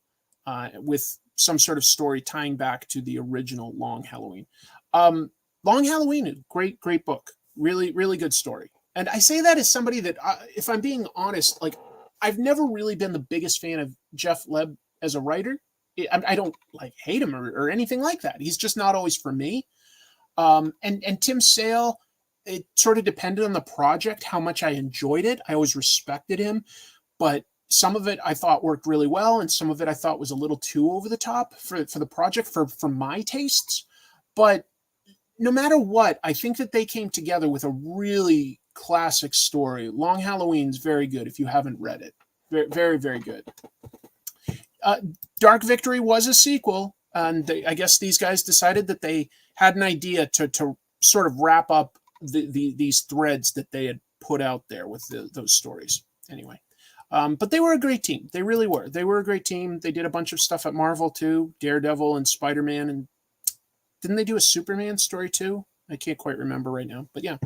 with some sort of story tying back to the original Long Halloween. Long Halloween, great book. Really, really good story. And I say that as somebody that, if I'm being honest, like, I've never really been the biggest fan of Jeff Loeb as a writer. I don't like hate him or anything like that. He's just not always for me. And Tim Sale, it sort of depended on the project, how much I enjoyed it. I always respected him, but some of it I thought worked really well, and some of it I thought was a little too over the top for the project for my tastes. But no matter what, I think that they came together with a really classic story. Long Halloween's very good if you haven't read it. Very, very, very good. Dark Victory was a sequel, and I guess these guys decided that they had an idea to sort of wrap up these threads that they had put out there with those stories. Anyway, but they were a great team. They really were. They were a great team. They did a bunch of stuff at Marvel too, Daredevil and Spider-Man, and didn't they do a Superman story too? I can't quite remember right now, but yeah.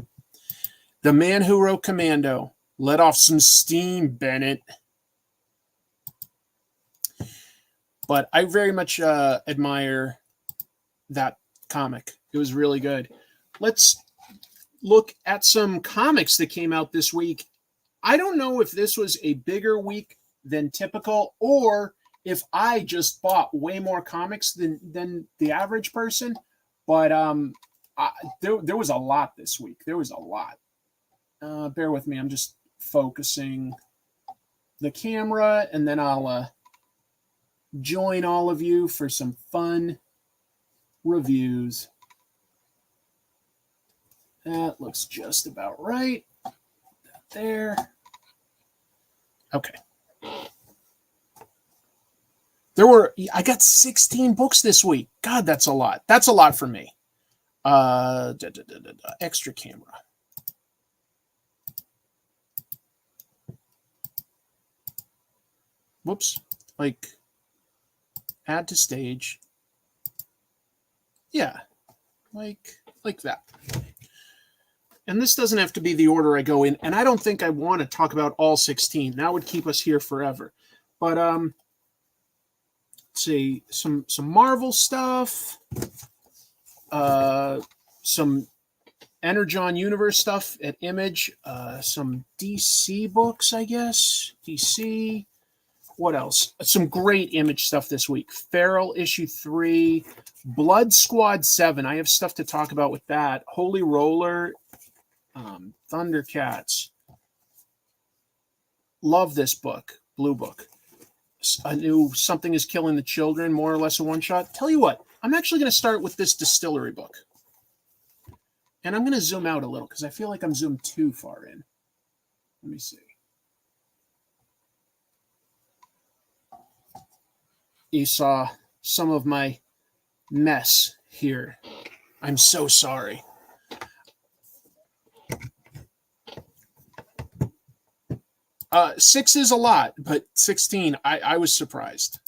The man who wrote Commando. Let off some steam, Bennett. But I very much admire that comic. It was really good. Let's look at some comics that came out this week. I don't know if this was a bigger week than typical, or if I just bought way more comics than the average person. But there was a lot this week. There was a lot. Bear with me. I'm just focusing the camera, and then I'll join all of you for some fun reviews. That looks just about right. There. Okay. I got 16 books this week. God, that's a lot. That's a lot for me. Extra camera. Whoops. Like, add to stage. Yeah. Like that. And this doesn't have to be the order I go in. And I don't think I want to talk about all 16. That would keep us here forever. But let's see, some Marvel stuff, some Energon Universe stuff at Image. Some DC books, I guess. DC. What else? Some great Image stuff this week. Feral issue 3. Blood Squad 7. I have stuff to talk about with that. Holy Roller. Thundercats. Love this book. Blue book. A new Something is Killing the Children, more or less a one-shot. Tell you what, I'm actually going to start with this Distillery book. And I'm going to zoom out a little because I feel like I'm zoomed too far in. Let me see. You saw some of my mess here. I'm so sorry. Six is a lot, but 16, I was surprised.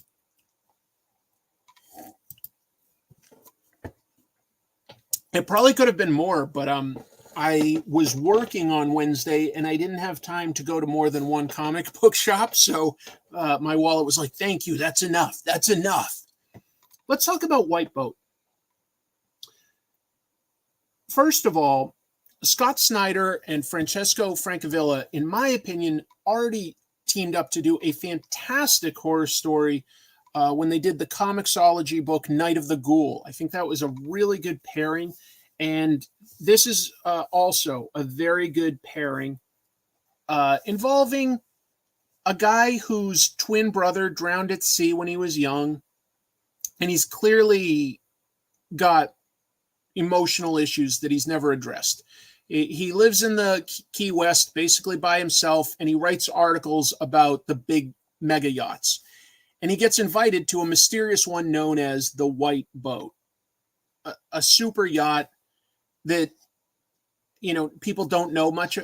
It probably could have been more, but I was working on Wednesday and I didn't have time to go to more than one comic book shop. So my wallet was like, thank you. That's enough. That's enough. Let's talk about White Boat. First of all, Scott Snyder and Francesco Francavilla, in my opinion, already teamed up to do a fantastic horror story when they did the Comixology book Night of the Ghoul. I think that was a really good pairing. And this is also a very good pairing involving a guy whose twin brother drowned at sea when he was young. And he's clearly got emotional issues that he's never addressed. He lives in the Key West basically by himself, and he writes articles about the big mega yachts. And he gets invited to a mysterious one known as the White Boat, a super yacht that, you know, people don't know much,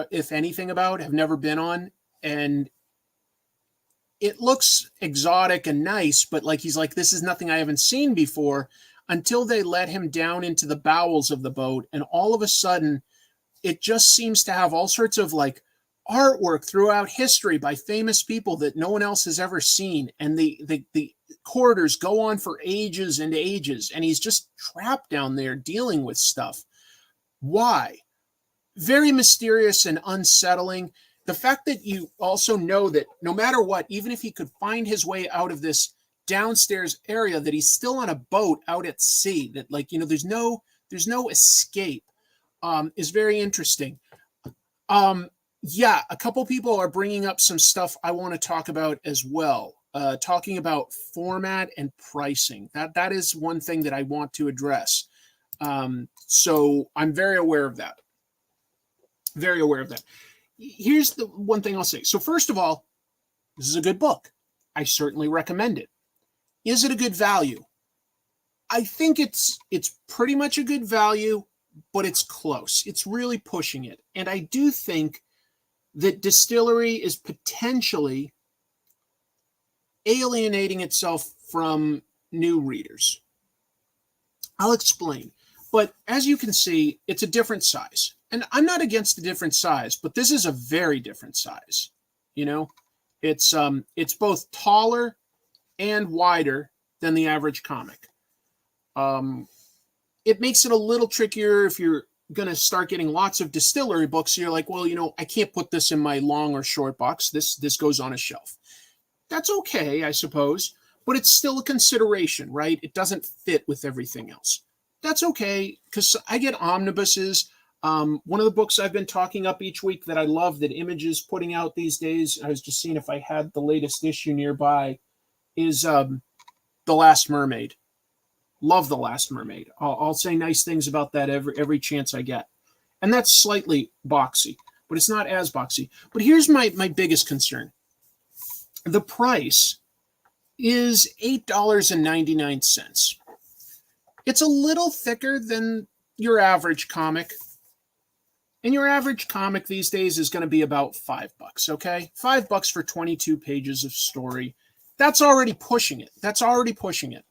if anything, about, have never been on. And it looks exotic and nice, but like he's like, this is nothing I haven't seen before, until they let him down into the bowels of the boat. And all of a sudden, it just seems to have all sorts of like artwork throughout history by famous people that no one else has ever seen. And the corridors go on for ages and ages. And he's just trapped down there dealing with stuff. Why? Very mysterious and unsettling. The fact that you also know that no matter what, even if he could find his way out of this downstairs area, that he's still on a boat out at sea, that, like, you know, there's no escape, is very interesting. Yeah, a couple people are bringing up some stuff I want to talk about as well. Talking about format and pricing. That is one thing that I want to address. So I'm very aware of that. Very aware of that. Here's the one thing I'll say. So first of all, this is a good book. I certainly recommend it. Is it a good value? I think it's pretty much a good value, but it's close. It's really pushing it. And I do think that Distillery is potentially alienating itself from new readers. I'll explain. But as you can see, it's a different size. And I'm not against a different size, but this is a very different size. You know, it's both taller and wider than the average comic. It makes it a little trickier if you're going to start getting lots of Distillery books. So you're like, well, you know, I can't put this in my long or short box. This goes on a shelf. That's okay, I suppose, but it's still a consideration, right? It doesn't fit with everything else. That's okay, because I get omnibuses. One of the books I've been talking up each week that I love that Image is putting out these days, I was just seeing if I had the latest issue nearby, is The Last Mermaid. Love The Last Mermaid. I'll say nice things about that every chance I get. And that's slightly boxy, but it's not as boxy. But here's my biggest concern. The price is $8.99. It's a little thicker than your average comic. And your average comic these days is going to be about $5, okay? $5 for 22 pages of story. That's already pushing it. That's already pushing it.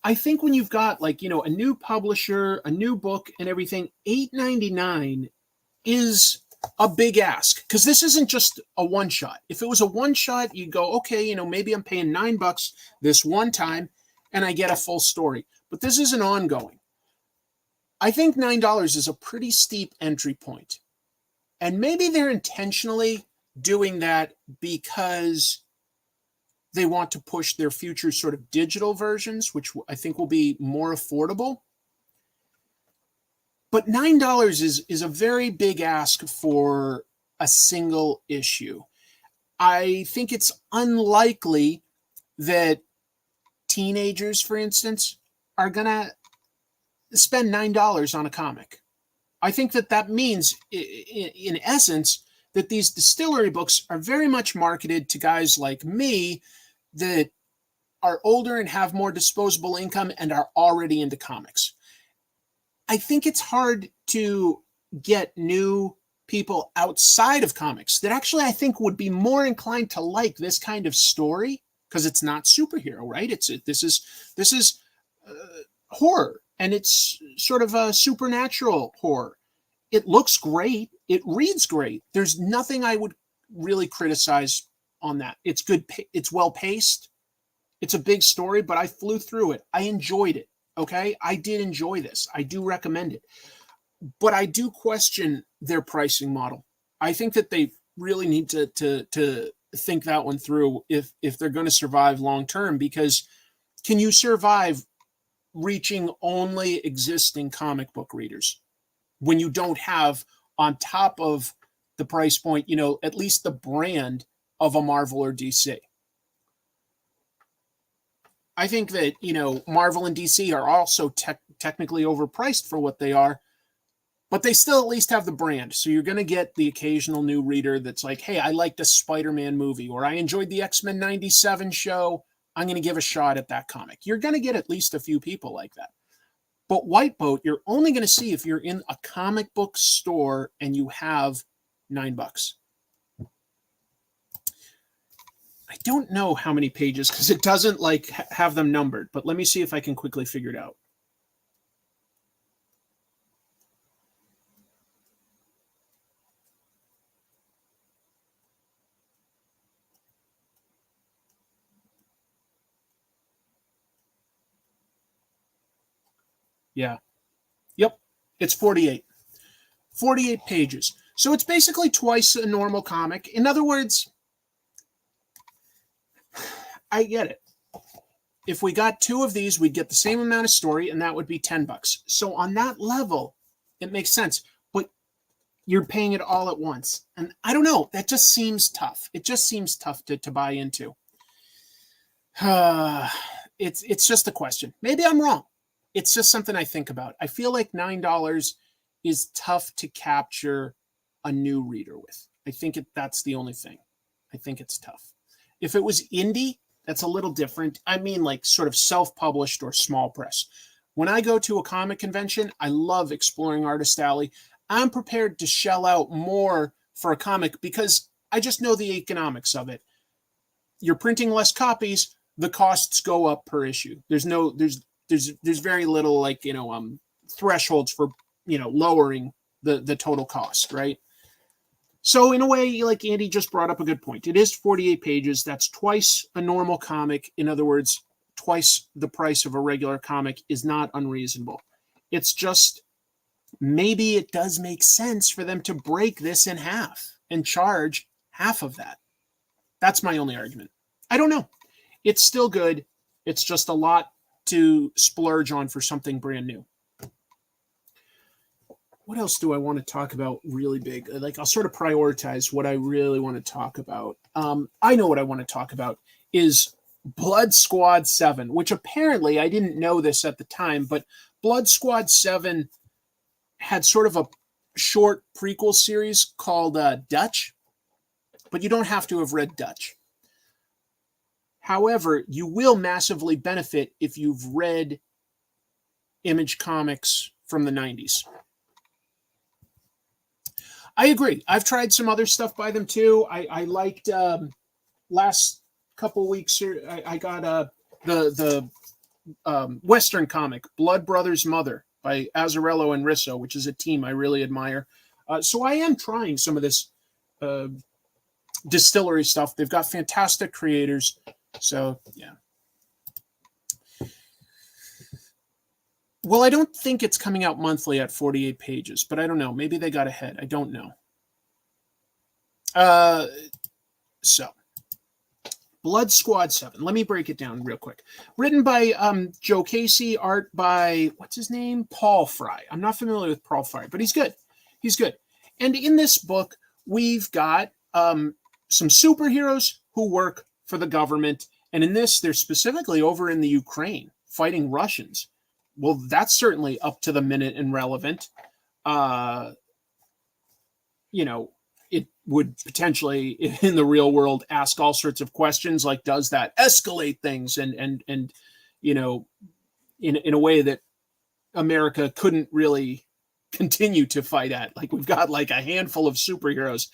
I think when you've got, like, you know, a new publisher, a new book and everything, $8.99 is a big ask, because this isn't just a one-shot. If it was a one-shot, you'd go, okay, you know, maybe I'm paying $9 this one time and I get a full story. But this is an ongoing. I think $9 is a pretty steep entry point. And maybe they're intentionally doing that because they want to push their future sort of digital versions, which I think will be more affordable. But $9 is a very big ask for a single issue. I think it's unlikely that teenagers, for instance, are going to spend $9 on a comic. I think that means, in essence, that these distillery books are very much marketed to guys like me that are older and have more disposable income and are already into comics. I think it's hard to get new people outside of comics that actually I think would be more inclined to like this kind of story, because it's not superhero, right? This is horror, and it's sort of a supernatural horror. It looks great. It reads great. There's nothing I would really criticize on that. It's good. It's well paced. It's a big story, but I flew through it. I enjoyed it. Okay, I did enjoy this. I do recommend it. But I do question their pricing model. I think that they really need to think that one through if they're going to survive long term, because can you survive reaching only existing comic book readers when you don't have, on top of the price point, at least the brand of a Marvel or DC? I think that, Marvel and DC are also technically overpriced for what they are, but they still at least have the brand. So you're going to get the occasional new reader that's like, hey, I liked the Spider-Man movie, or I enjoyed the X-Men 97 show. I'm going to give a shot at that comic. You're going to get at least a few people like that. But White Boat, you're only going to see if you're in a comic book store and you have $9. I don't know how many pages because it doesn't have them numbered, but let me see if I can quickly figure it out. Yeah. Yep. It's 48. 48 pages. So it's basically twice a normal comic. In other words, I get it. If we got two of these, we'd get the same amount of story, and that would be $10. So on that level, it makes sense. But you're paying it all at once. And I don't know. That just seems tough. It just seems tough to buy into. It's just a question. Maybe I'm wrong. It's just something I think about. I feel like $9 is tough to capture a new reader with. I think that's the only thing. I think it's tough. If it was indie, that's a little different. I mean, like sort of self-published or small press. When I go to a comic convention, I love exploring Artist Alley. I'm prepared to shell out more for a comic because I just know the economics of it. You're printing less copies, the costs go up per issue. There's very little thresholds for lowering the total cost, right? So in a way, like Andy just brought up a good point. It is 48 pages. That's twice a normal comic. In other words, twice the price of a regular comic is not unreasonable. It's just maybe it does make sense for them to break this in half and charge half of that. That's my only argument. I don't know. It's still good. It's just a lot to splurge on for something brand new. What else do I want to talk about really big? I'll sort of prioritize what I really want to talk about. I know what I want to talk about is Blood Squad 7, which apparently, I didn't know this at the time, but Blood Squad 7 had sort of a short prequel series called Dutch, but you don't have to have read Dutch. However, you will massively benefit if you've read Image Comics from the 90s. I agree. I've tried some other stuff by them too. I liked last couple weeks here. I got the Western comic Blood Brothers Mother by Azzarello and Risso, which is a team I really admire. So I am trying some of this distillery stuff. They've got fantastic creators. So yeah. Well, I don't think it's coming out monthly at 48 pages, but I don't know. Maybe they got ahead. I don't know. So, Blood Squad 7. Let me break it down real quick. Written by Joe Casey, art by, what's his name? Paul Fry. I'm not familiar with Paul Fry, but he's good. He's good. And in this book, we've got some superheroes who work for the government. And in this, they're specifically over in the Ukraine fighting Russians. Well, that's certainly up to the minute and relevant. It would potentially, in the real world, ask all sorts of questions like, does that escalate things? And in a way that America couldn't really continue to fight at. Like, we've got like a handful of superheroes.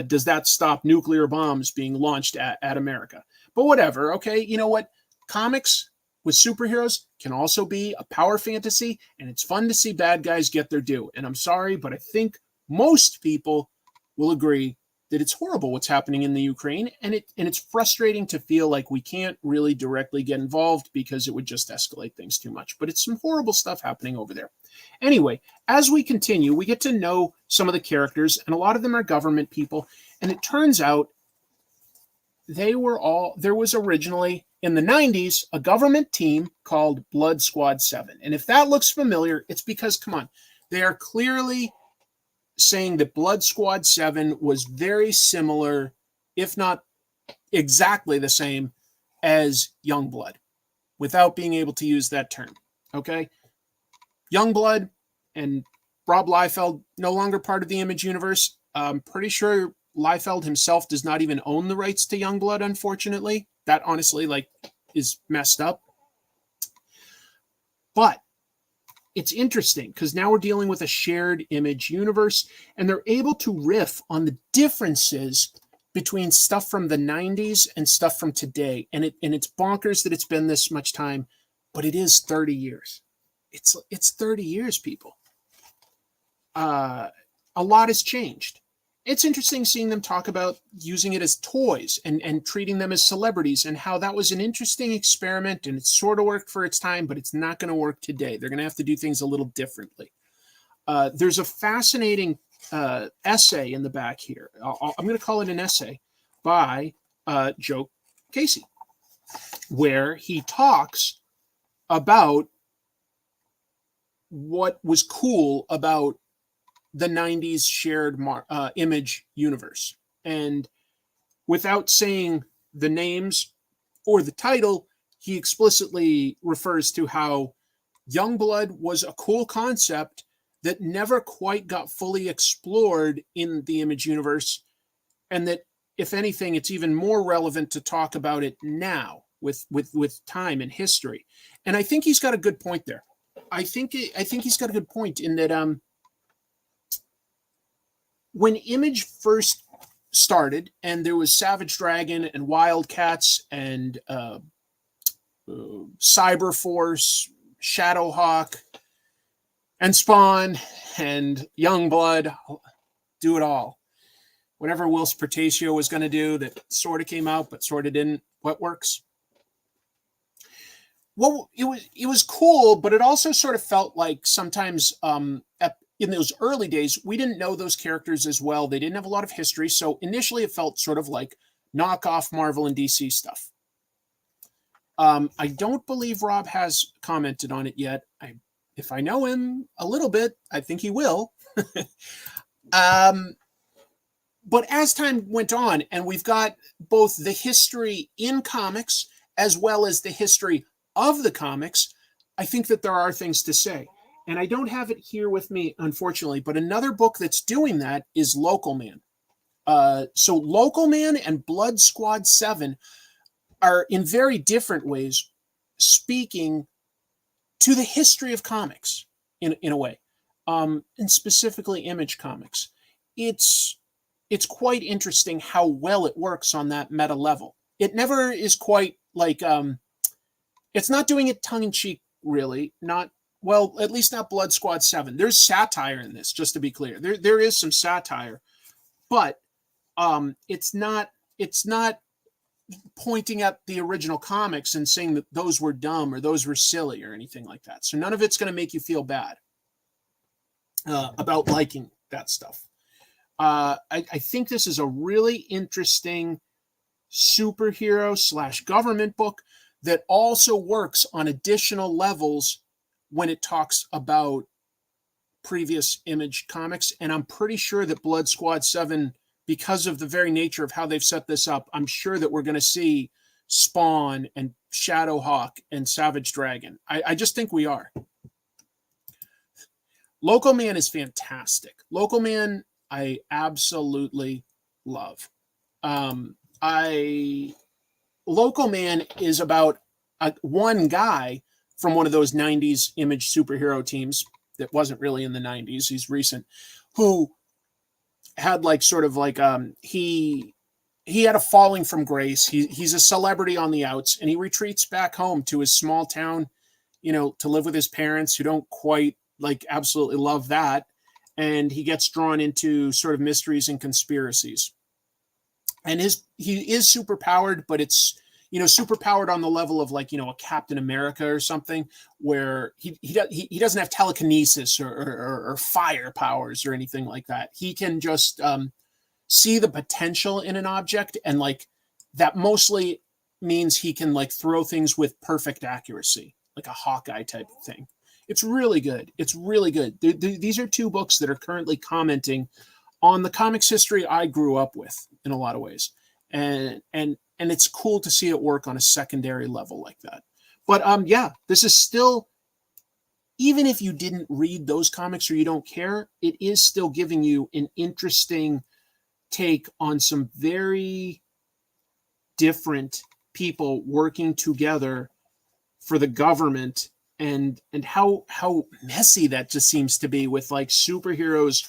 Does that stop nuclear bombs being launched at America? But whatever, okay, you know what? Comics with superheroes can also be a power fantasy, and it's fun to see bad guys get their due. And I'm sorry, but I think most people will agree that it's horrible what's happening in the Ukraine, and it's frustrating to feel like we can't really directly get involved because it would just escalate things too much. But it's some horrible stuff happening over there. Anyway, as we continue, we get to know some of the characters, and a lot of them are government people. And it turns out there was originally in the 90s a government team called Blood Squad 7. And if that looks familiar, it's because, come on, they are clearly saying that Blood Squad 7 was very similar, if not exactly the same, as Youngblood, without being able to use that term. Okay? Youngblood and Rob Liefeld, no longer part of the Image universe. I'm pretty sure Liefeld himself does not even own the rights to Youngblood, unfortunately. That honestly, is messed up. But it's interesting because now we're dealing with a shared Image universe, and they're able to riff on the differences between stuff from the 90s and stuff from today. And it's bonkers that it's been this much time, but it is 30 years. It's 30 years, people. A lot has changed. It's interesting seeing them talk about using it as toys and treating them as celebrities, and how that was an interesting experiment, and it sort of worked for its time, but it's not going to work today. They're going to have to do things a little differently. There's a fascinating essay in the back here. I'm going to call it an essay by Joe Casey, where he talks about what was cool about the 90s shared Image universe. And without saying the names or the title, he explicitly refers to how Youngblood was a cool concept that never quite got fully explored in the Image universe, and that, if anything, it's even more relevant to talk about it now with time and history. And I think he's got a good point there. I think he's got a good point in that when Image first started, and there was Savage Dragon and Wildcats and Cyberforce, Shadowhawk, and Spawn, and Youngblood, do it all. Whatever Whilce Portacio was going to do that sort of came out, but sort of didn't. What works? Well, it was cool, but it also sort of felt like sometimes in those early days, we didn't know those characters as well. They didn't have a lot of history. So initially it felt sort of like knockoff Marvel and DC stuff. I don't believe Rob has commented on it yet. If I know him a little bit, I think he will. But as time went on, and we've got both the history in comics as well as the history of the comics, I think that there are things to say. And I don't have it here with me, unfortunately, but another book that's doing that is Local Man. So Local Man and Blood Squad 7 are in very different ways speaking to the history of comics in a way, and specifically Image comics. It's quite interesting how well it works on that meta level. It never is quite like, it's not doing it tongue-in-cheek, really. Well, at least not Blood Squad 7. There's satire in this, just to be clear. There is some satire, but it's not pointing at the original comics and saying that those were dumb or those were silly or anything like that. So none of it's going to make you feel bad about liking that stuff. I think this is a really interesting superhero / government book that also works on additional levels when it talks about previous Image comics. And I'm pretty sure that Blood Squad 7, because of the very nature of how they've set this up, I'm sure that we're going to see Spawn and Shadowhawk and Savage Dragon. I just think we are. Local Man is fantastic. Local Man, I absolutely love. Local Man is about one guy from one of those 90s Image superhero teams that wasn't really in the 90s. He's recent, who had like sort of like he had a falling from grace. He's a celebrity on the outs, and he retreats back home to his small town, you know, to live with his parents who don't quite like absolutely love that. And he gets drawn into sort of mysteries and conspiracies. And he is super powered, but it's, you know, super powered on the level of like, you know, a Captain America or something, where he doesn't have telekinesis or fire powers or anything like that. He can just see the potential in an object, and like that mostly means he can like throw things with perfect accuracy, like a Hawkeye type of thing. It's really good. It's really good. These are two books that are currently commenting on the comics history I grew up with in a lot of ways. And it's cool to see it work on a secondary level like that. But yeah, this is still, even if you didn't read those comics or you don't care, it is still giving you an interesting take on some very different people working together for the government, and how messy that just seems to be with like superheroes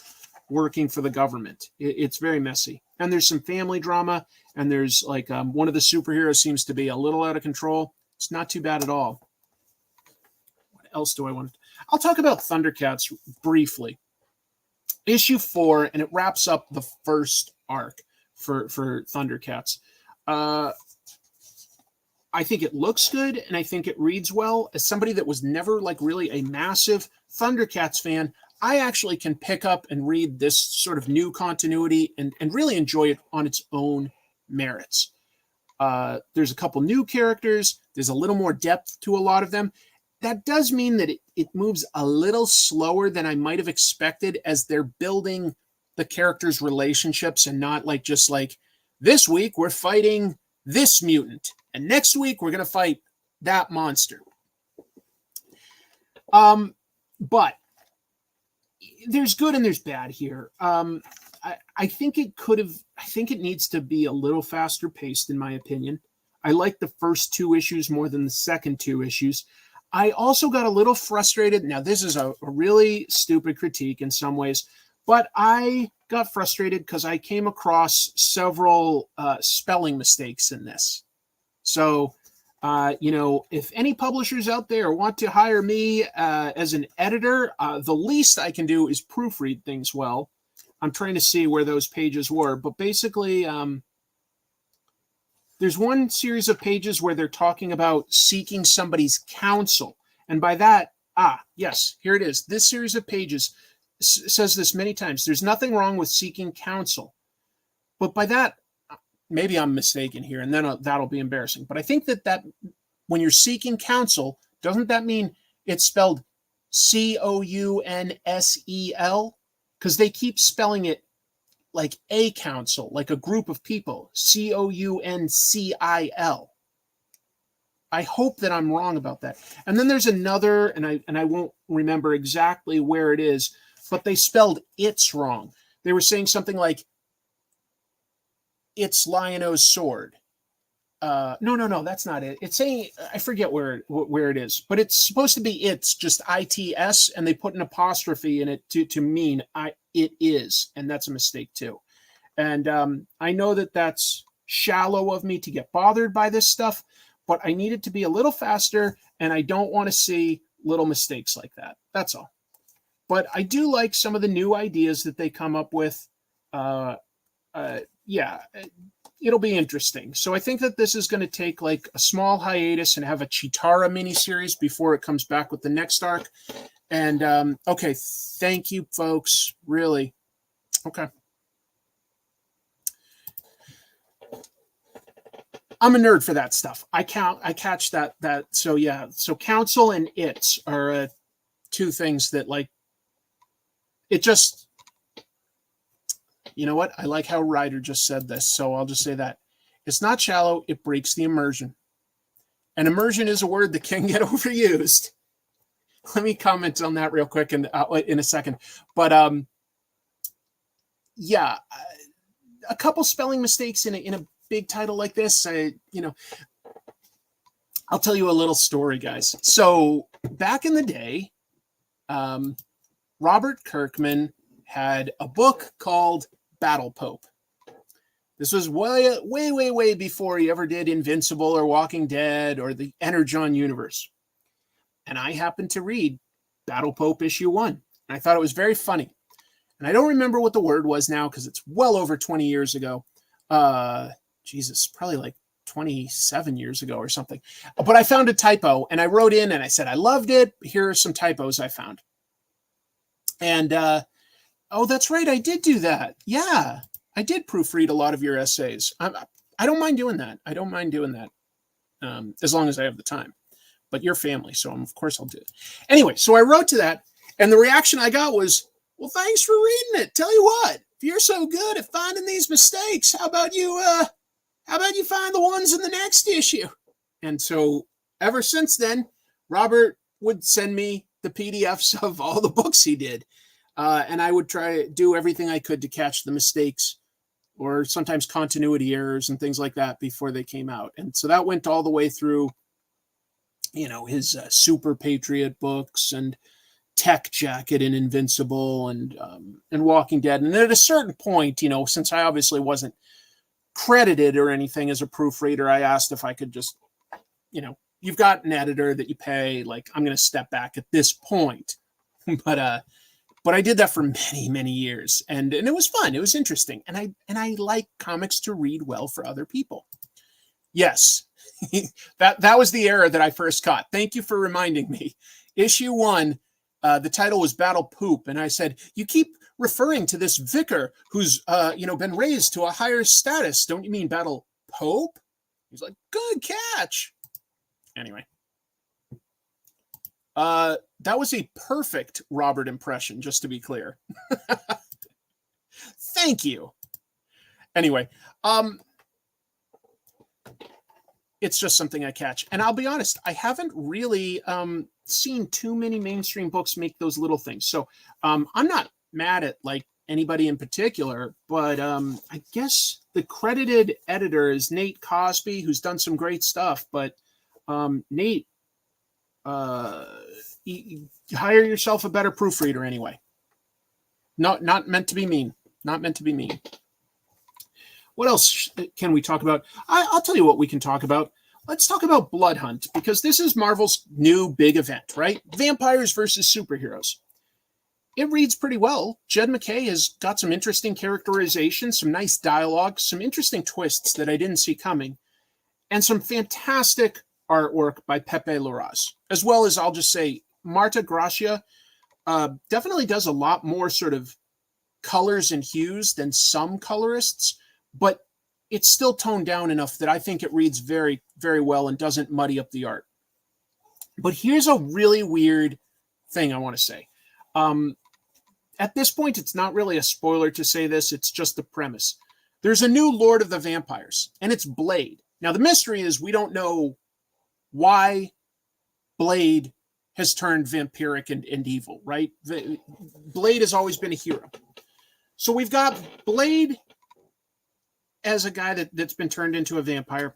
working for the government. It's very messy. And there's some family drama, and there's like one of the superheroes seems to be a little out of control. It's not too bad at all. What else do I want? I'll talk about Thundercats briefly. Issue 4, and it wraps up the first arc for Thundercats. I think it looks good, and I think it reads well. As somebody that was never like really a massive Thundercats fan, I actually can pick up and read this sort of new continuity and really enjoy it on its own merits. There's a couple new characters. There's a little more depth to a lot of them. That does mean that it moves a little slower than I might have expected, as they're building the characters' relationships, and not like just like, this week we're fighting this mutant, and next week we're going to fight that monster. But there's good and there's bad here. I think it needs to be a little faster paced, in my opinion. I like the first 2 issues more than the second 2 issues. I also got a little frustrated. Now, this is a really stupid critique in some ways, but I got frustrated because I came across several spelling mistakes in this. So, you know, if any publishers out there want to hire me as an editor, the least I can do is proofread things well. I'm trying to see where those pages were, but basically, there's one series of pages where they're talking about seeking somebody's counsel. And by that, yes, here it is. This series of pages says this many times. There's nothing wrong with seeking counsel. But by that, maybe I'm mistaken here, and then that'll be embarrassing. But I think that when you're seeking counsel, doesn't that mean it's spelled COUNSEL? Because they keep spelling it like a council, like a group of people, COUNCIL. I hope that I'm wrong about that. And then there's another, and I won't remember exactly where it is, but they spelled it's wrong. They were saying something like, it's Lion-O's sword. No, that's not it. It's saying, I forget where it is, but it's supposed to be it's just ITS, and they put an apostrophe in it to mean it is, and that's a mistake too. And I know that that's shallow of me to get bothered by this stuff, but I need it to be a little faster, and I don't want to see little mistakes like that. That's all. But I do like some of the new ideas that they come up with. Yeah, it'll be interesting. So I think that this is going to take like a small hiatus and have a Chitara miniseries before it comes back with the next arc. And okay, thank you, folks. Really, okay. I'm a nerd for that stuff. I catch that. So yeah. So Council and It's are two things that like. It just. You know what? I like how Ryder just said this, so I'll just say that. It's not shallow, it breaks the immersion. And immersion is a word that can get overused. Let me comment on that real quick in a second. But yeah, a couple spelling mistakes in a big title like this. I'll tell you a little story, guys. So back in the day, Robert Kirkman had a book called Battle Pope. This was way before he ever did Invincible or Walking Dead or the Energon universe. And I happened to read Battle Pope issue 1. And I thought it was very funny. And I don't remember what the word was now because it's well over 20 years ago. Jesus, probably like 27 years ago or something. But I found a typo and I wrote in and I said, I loved it. Here are some typos I found. And oh, that's right. I did do that. Yeah, I did proofread a lot of your essays. I don't mind doing that. I don't mind doing that as long as I have the time. But you're family, so of course I'll do it. Anyway, so I wrote to that, and the reaction I got was, well, thanks for reading it. Tell you what, if you're so good at finding these mistakes, how about you find the ones in the next issue? And so ever since then, Robert would send me the PDFs of all the books he did. And I would try to do everything I could to catch the mistakes or sometimes continuity errors and things like that before they came out. And so that went all the way through, his Super Patriot books and Tech Jacket and Invincible and Walking Dead. And at a certain point, since I obviously wasn't credited or anything as a proofreader, I asked if I could just, you've got an editor that you pay, like I'm going to step back at this point. But I did that for many years, and it was fun. It was interesting, and I like comics to read well for other people. Yes, that was the error that I first caught. Thank you for reminding me. Issue 1, the title was Battle Poop, and I said, you keep referring to this vicar who's been raised to a higher status. Don't you mean Battle Pope? He's like, good catch. Anyway. That was a perfect Robert impression, just to be clear. Thank you. Anyway, it's just something I catch. And I'll be honest, I haven't really seen too many mainstream books make those little things. So I'm not mad at like anybody in particular, but I guess the credited editor is Nate Cosby, who's done some great stuff. But Nate, hire yourself a better proofreader anyway. Not meant to be mean. Not meant to be mean. What else can we talk about? I'll tell you what we can talk about. Let's talk about Blood Hunt, because this is Marvel's new big event, right? Vampires versus superheroes. It reads pretty well. Jed MacKay has got some interesting characterization, some nice dialogue, some interesting twists that I didn't see coming, and some fantastic artwork by Pepe Larraz, as well as, I'll just say, Marta Gracia definitely does a lot more sort of colors and hues than some colorists, but it's still toned down enough that I think it reads very, very well and doesn't muddy up the art. But here's a really weird thing I want to say. At this point, it's not really a spoiler to say this. It's just the premise. There's a new Lord of the Vampires, and it's Blade. Now, the mystery is we don't know why Blade has turned vampiric and evil, right? Blade has always been a hero. So we've got Blade as a guy that's been turned into a vampire.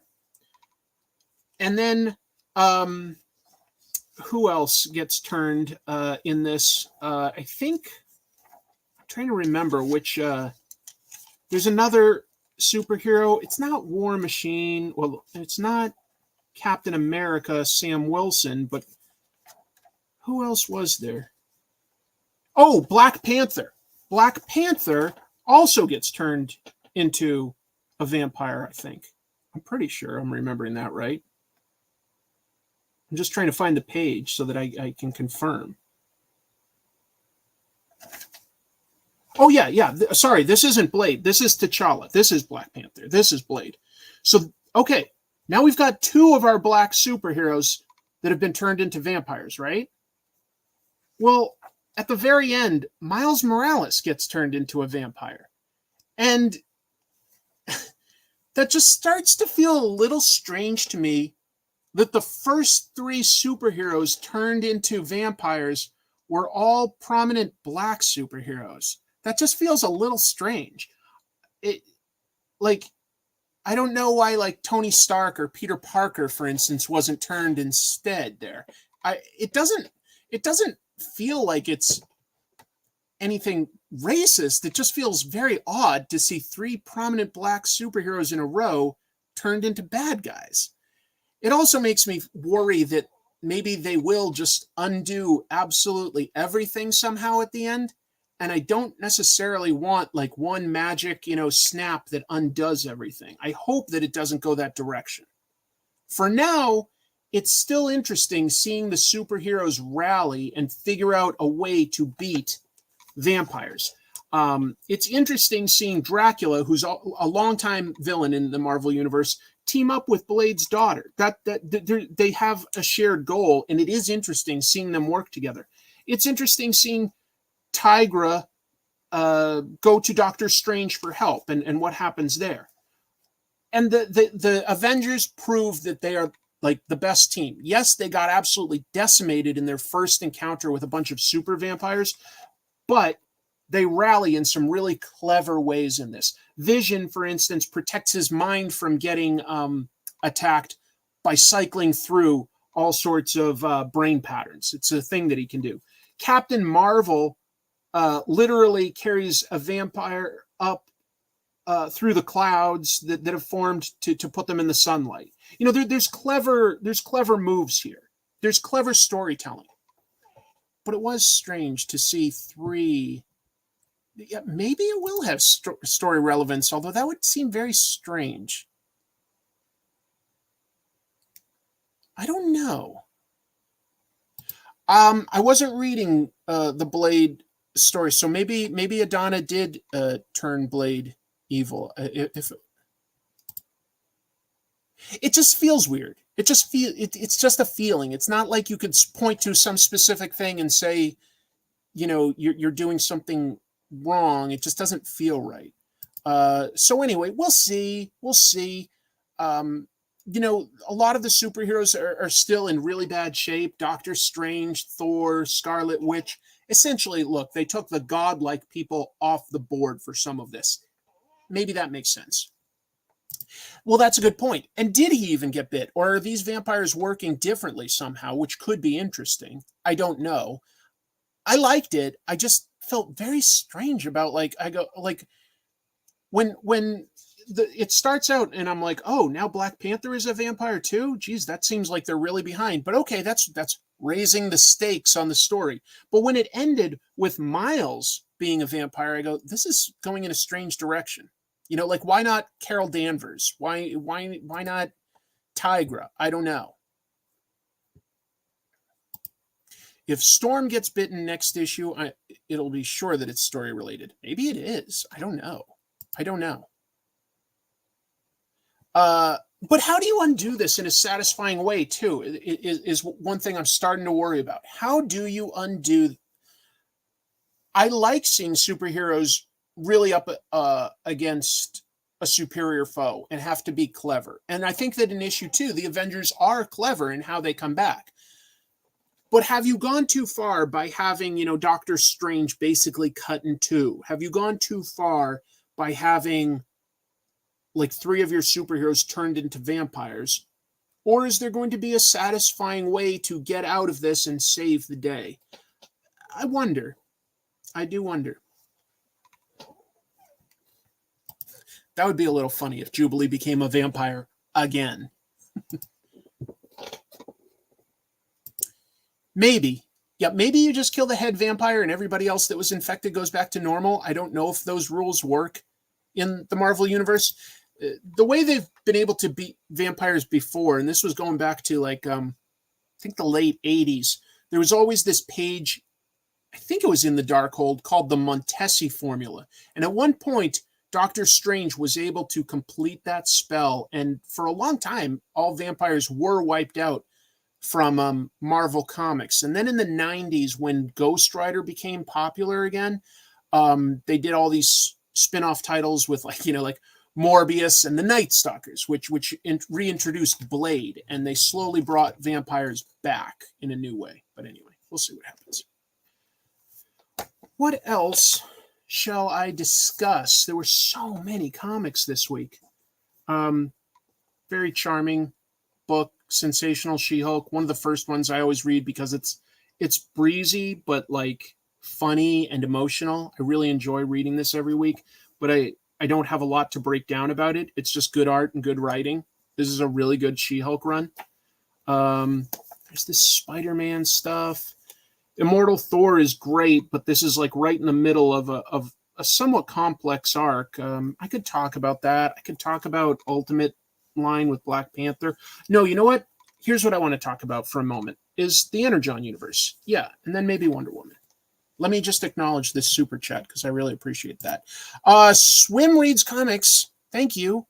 And then who else gets turned in this? I think, I'm trying to remember which, there's another superhero. It's not War Machine. Well, it's not Captain America, Sam Wilson, but who else was there? Oh, Black Panther. Black Panther also gets turned into a vampire, I think. I'm pretty sure I'm remembering that right. I'm just trying to find the page so that I can confirm. Oh, yeah. Sorry, this isn't Blade. This is T'Challa. This is Black Panther. This is Blade. So, okay, now we've got two of our black superheroes that have been turned into vampires, right? Well, at the very end, Miles Morales gets turned into a vampire. And that just starts to feel a little strange to me that the first three superheroes turned into vampires were all prominent black superheroes. That just feels a little strange. I don't know why, like, Tony Stark or Peter Parker, for instance, wasn't turned instead there. It doesn't feel like it's anything racist. It just feels very odd to see three prominent black superheroes in a row turned into bad guys. It also makes me worry that maybe they will just undo absolutely everything somehow at the end. And I don't necessarily want like one magic, snap that undoes everything. I hope that it doesn't go that direction. For now, it's still interesting seeing the superheroes rally and figure out a way to beat vampires. It's interesting seeing Dracula, who's a longtime villain in the Marvel Universe, team up with Blade's daughter. They have a shared goal, and it is interesting seeing them work together. It's interesting seeing Tigra go to Doctor Strange for help and what happens there. And the Avengers prove that they are like the best team. Yes, they got absolutely decimated in their first encounter with a bunch of super vampires, but they rally in some really clever ways in this. Vision, for instance, protects his mind from getting attacked by cycling through all sorts of brain patterns. It's a thing that he can do. Captain Marvel literally carries a vampire up through the clouds that have formed to put them in the sunlight. There's clever moves here. There's clever storytelling. But it was strange to see three. Yeah, maybe it will have story relevance, although that would seem very strange. I don't know. I wasn't reading the Blade story, so maybe Adana did turn Blade evil. If it just feels weird. It's just a feeling. It's not like you could point to some specific thing and say, you're doing something wrong. It just doesn't feel right. So anyway, we'll see. A lot of the superheroes are still in really bad shape. Doctor Strange, Thor, Scarlet Witch. Essentially, look, they took the godlike people off the board for some of this. Maybe that makes sense. Well, that's a good point. And did he even get bit? Or are these vampires working differently somehow, which could be interesting? I don't know. I liked it. I just felt very strange about, when it starts out and I'm like, oh, now Black Panther is a vampire too? Geez, that seems like they're really behind. But okay, that's raising the stakes on the story. But when it ended with Miles being a vampire, I go, this is going in a strange direction. Why not Carol Danvers? Why not Tigra? I don't know. If Storm gets bitten next issue, it'll be sure that it's story related. Maybe it is. I don't know. But how do you undo this in a satisfying way, too, is one thing I'm starting to worry about. How do you undo? I like seeing superheroes really up against a superior foe and have to be clever. And I think that in issue 2, the Avengers are clever in how they come back. But have you gone too far by having, Doctor Strange basically cut in two? Have you gone too far by having like 3 of your superheroes turned into vampires? Or is there going to be a satisfying way to get out of this and save the day? I wonder. I do wonder. That would be a little funny if Jubilee became a vampire again. Maybe. Yeah, maybe you just kill the head vampire and everybody else that was infected goes back to normal. I don't know if those rules work in the Marvel Universe. the way they've been able to beat vampires before, and this was going back to like I think the late 80s, there was always this page, I think it was in the Darkhold, called the Montesi formula. And at one point, Doctor Strange was able to complete that spell, and for a long time, all vampires were wiped out from Marvel Comics. And then in the 90s, when Ghost Rider became popular again, they did all these spin-off titles with like Morbius and the Night Stalkers, which reintroduced Blade, and they slowly brought vampires back in a new way. But anyway, we'll see what happens. What else shall I discuss? There were so many comics this week. Very charming book, Sensational She-Hulk. One of the first ones I always read because it's breezy but like funny and emotional. I really enjoy reading this every week, but I don't have a lot to break down about it. It's just good art and good writing. This is a really good She-Hulk run. There's this Spider-Man stuff. Immortal Thor is great, but this is like right in the middle of a somewhat complex arc. I could talk about that. I could talk about Ultimate line with Black Panther. No, you know what? Here's what I want to talk about for a moment, is the Energon universe. Yeah, and then maybe Wonder Woman. Let me just acknowledge this super chat because I really appreciate that. Swim Reads Comics, thank you.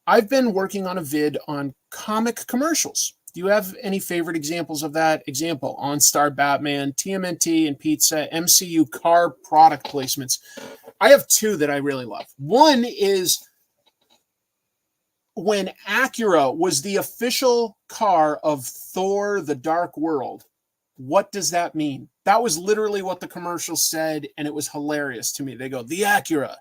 I've been working on a vid on comic commercials. Do you have any favorite examples of that? Example, OnStar Batman, TMNT and Pizza, MCU car product placements. I have two that I really love. One is when Acura was the official car of Thor: The Dark World. What does that mean? That was literally what the commercial said, and it was hilarious to me. They go, the Acura,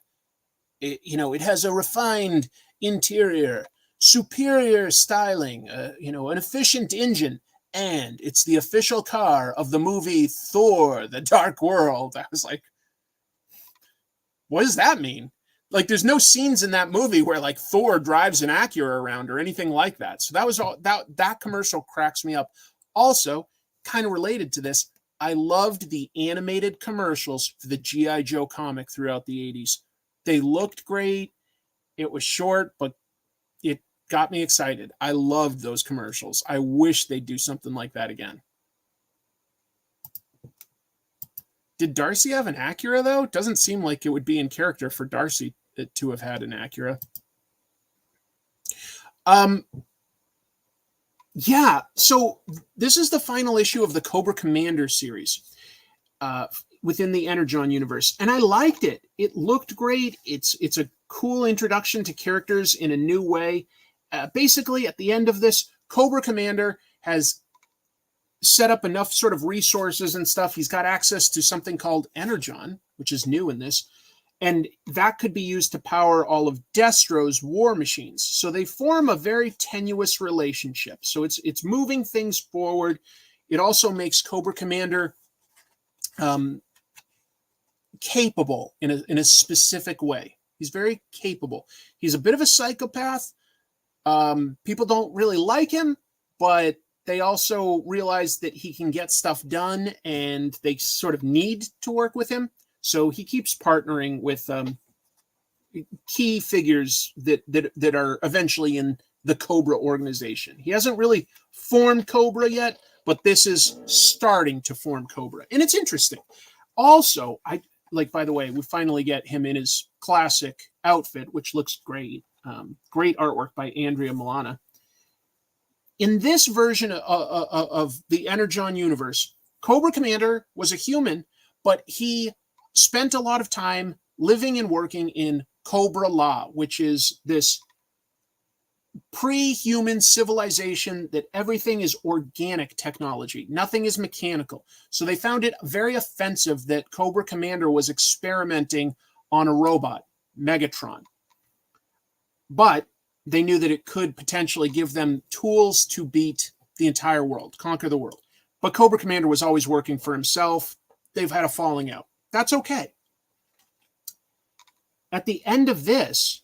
it has a refined interior, superior styling, an efficient engine, and it's the official car of the movie Thor: The Dark World. I was like, what does that mean? Like, there's no scenes in that movie where like Thor drives an Acura around or anything like that. So that was all that commercial cracks me up. Also, kind of related to this, I loved the animated commercials for the G.I. Joe comic throughout the 80s. They looked great. It was short, but it got me excited. I loved those commercials. I wish they'd do something like that again. Did Darcy have an Acura, though? It doesn't seem like it would be in character for Darcy to have had an Acura. Yeah, so this is the final issue of the Cobra Commander series within the Energon universe, and I liked it. It looked great. It's a cool introduction to characters in a new way. Basically, at the end of this, Cobra Commander has set up enough sort of resources and stuff. He's got access to something called Energon, which is new in this, and that could be used to power all of Destro's war machines. So they form a very tenuous relationship. So it's moving things forward. It also makes Cobra Commander capable in a specific way. He's very capable. He's a bit of a psychopath. People don't really like him, but they also realize that he can get stuff done, and they sort of need to work with him. So he keeps partnering with key figures that are eventually in the Cobra organization. He hasn't really formed Cobra yet, but this is starting to form Cobra, and it's interesting. Also, by the way, we finally get him in his classic outfit, which looks great. Great artwork by Andrea Milana. In this version of the Energon universe, Cobra Commander was a human, but he spent a lot of time living and working in Cobra La, which is this pre-human civilization that everything is organic technology. Nothing is mechanical. So they found it very offensive that Cobra Commander was experimenting on a robot, Megatron. But they knew that it could potentially give them tools to beat the entire world, conquer the world. But Cobra Commander was always working for himself. They've had a falling out. That's okay. At the end of this,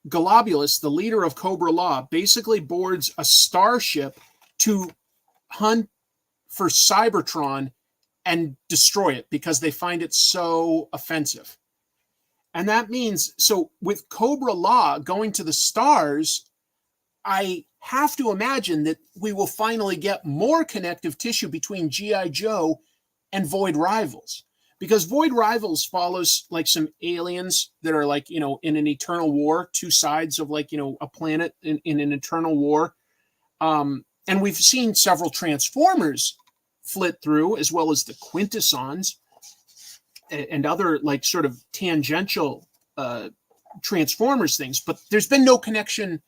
Globulus, the leader of Cobra Law, basically boards a starship to hunt for Cybertron and destroy it because they find it so offensive. And that means, so with Cobra Law going to the stars, I have to imagine that we will finally get more connective tissue between G.I. Joe and Void Rivals. Because Void Rivals follows like some aliens that are like, you know, in an eternal war, two sides of like, you know, a planet in an eternal war. And we've seen several Transformers flit through, as well as the Quintessons and other like sort of tangential Transformers things. But there's been no connection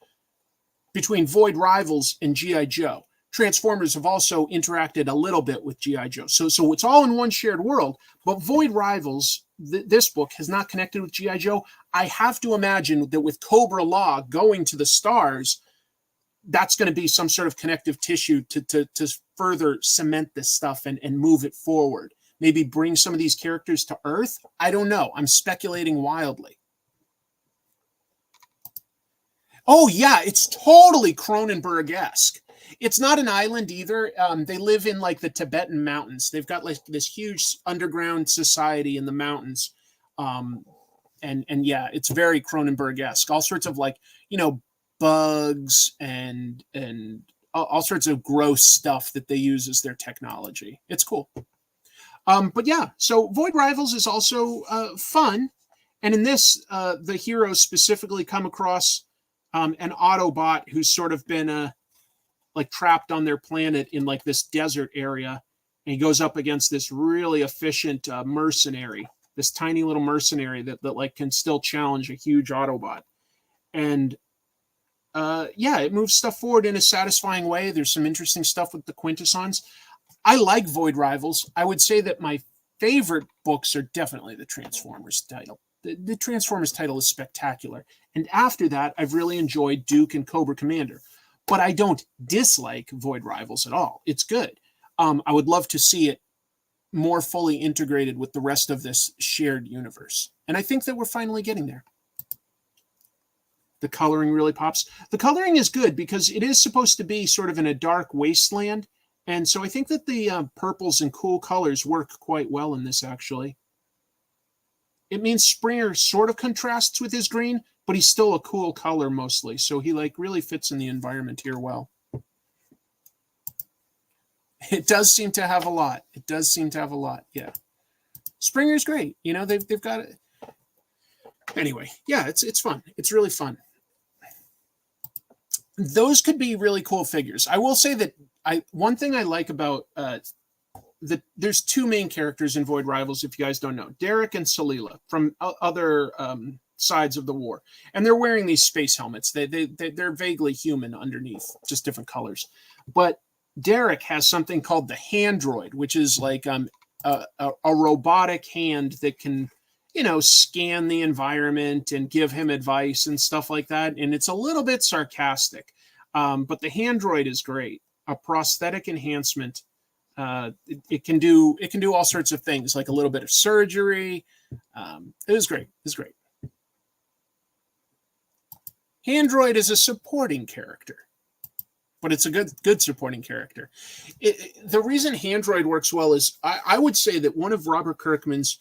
between Void Rivals and G.I. Joe. Transformers have also interacted a little bit with G.I. Joe. So it's all in one shared world. But Void Rivals, this book, has not connected with G.I. Joe. I have to imagine that with Cobra Law going to the stars, that's going to be some sort of connective tissue to further cement this stuff and move it forward. Maybe bring some of these characters to Earth. I don't know. I'm speculating wildly. Oh, yeah, it's totally Cronenberg-esque. It's not an island either. They live in like the Tibetan mountains. They've got like this huge underground society in the mountains. And yeah, it's very Cronenberg-esque. All sorts of like, you know, bugs and all sorts of gross stuff that they use as their technology. It's cool. But yeah, so Void Rivals is also fun. And in this, the heroes specifically come across an Autobot who's sort of been like trapped on their planet in like this desert area. And he goes up against this really efficient mercenary, this tiny little mercenary that like can still challenge a huge Autobot. And yeah, it moves stuff forward in a satisfying way. There's some interesting stuff with the Quintessons. I like Void Rivals. I would say that my favorite books are definitely the Transformers title. The Transformers title is spectacular. And after that, I've really enjoyed Duke and Cobra Commander. But I don't dislike Void Rivals at all. It's good. I would love to see it more fully integrated with the rest of this shared universe. And I think that we're finally getting there. The coloring really pops. The coloring is good because it is supposed to be sort of in a dark wasteland. And so I think that the purples and cool colors work quite well in this, actually. It means Springer sort of contrasts with his green, but he's still a cool color mostly. So he like really fits in the environment here well. It does seem to have a lot. It does seem to have a lot. Yeah. Springer's great. You know, they've got it. Anyway, yeah, it's fun. It's really fun. Those could be really cool figures. I will say that one thing I like about there's two main characters in Void Rivals, if you guys don't know, Derek and Salila from other sides of the war, and they're wearing these space helmets. They're vaguely human underneath, just different colors. But Derek has something called the Handroid, which is like a robotic hand that can, you know, scan the environment and give him advice and stuff like that. And it's a little bit sarcastic, but the Handroid is great. A prosthetic enhancement. It can do all sorts of things, like a little bit of surgery. It was great. It was great. Handroid is a supporting character, but it's a good supporting character. The reason Handroid works well is I would say that one of Robert Kirkman's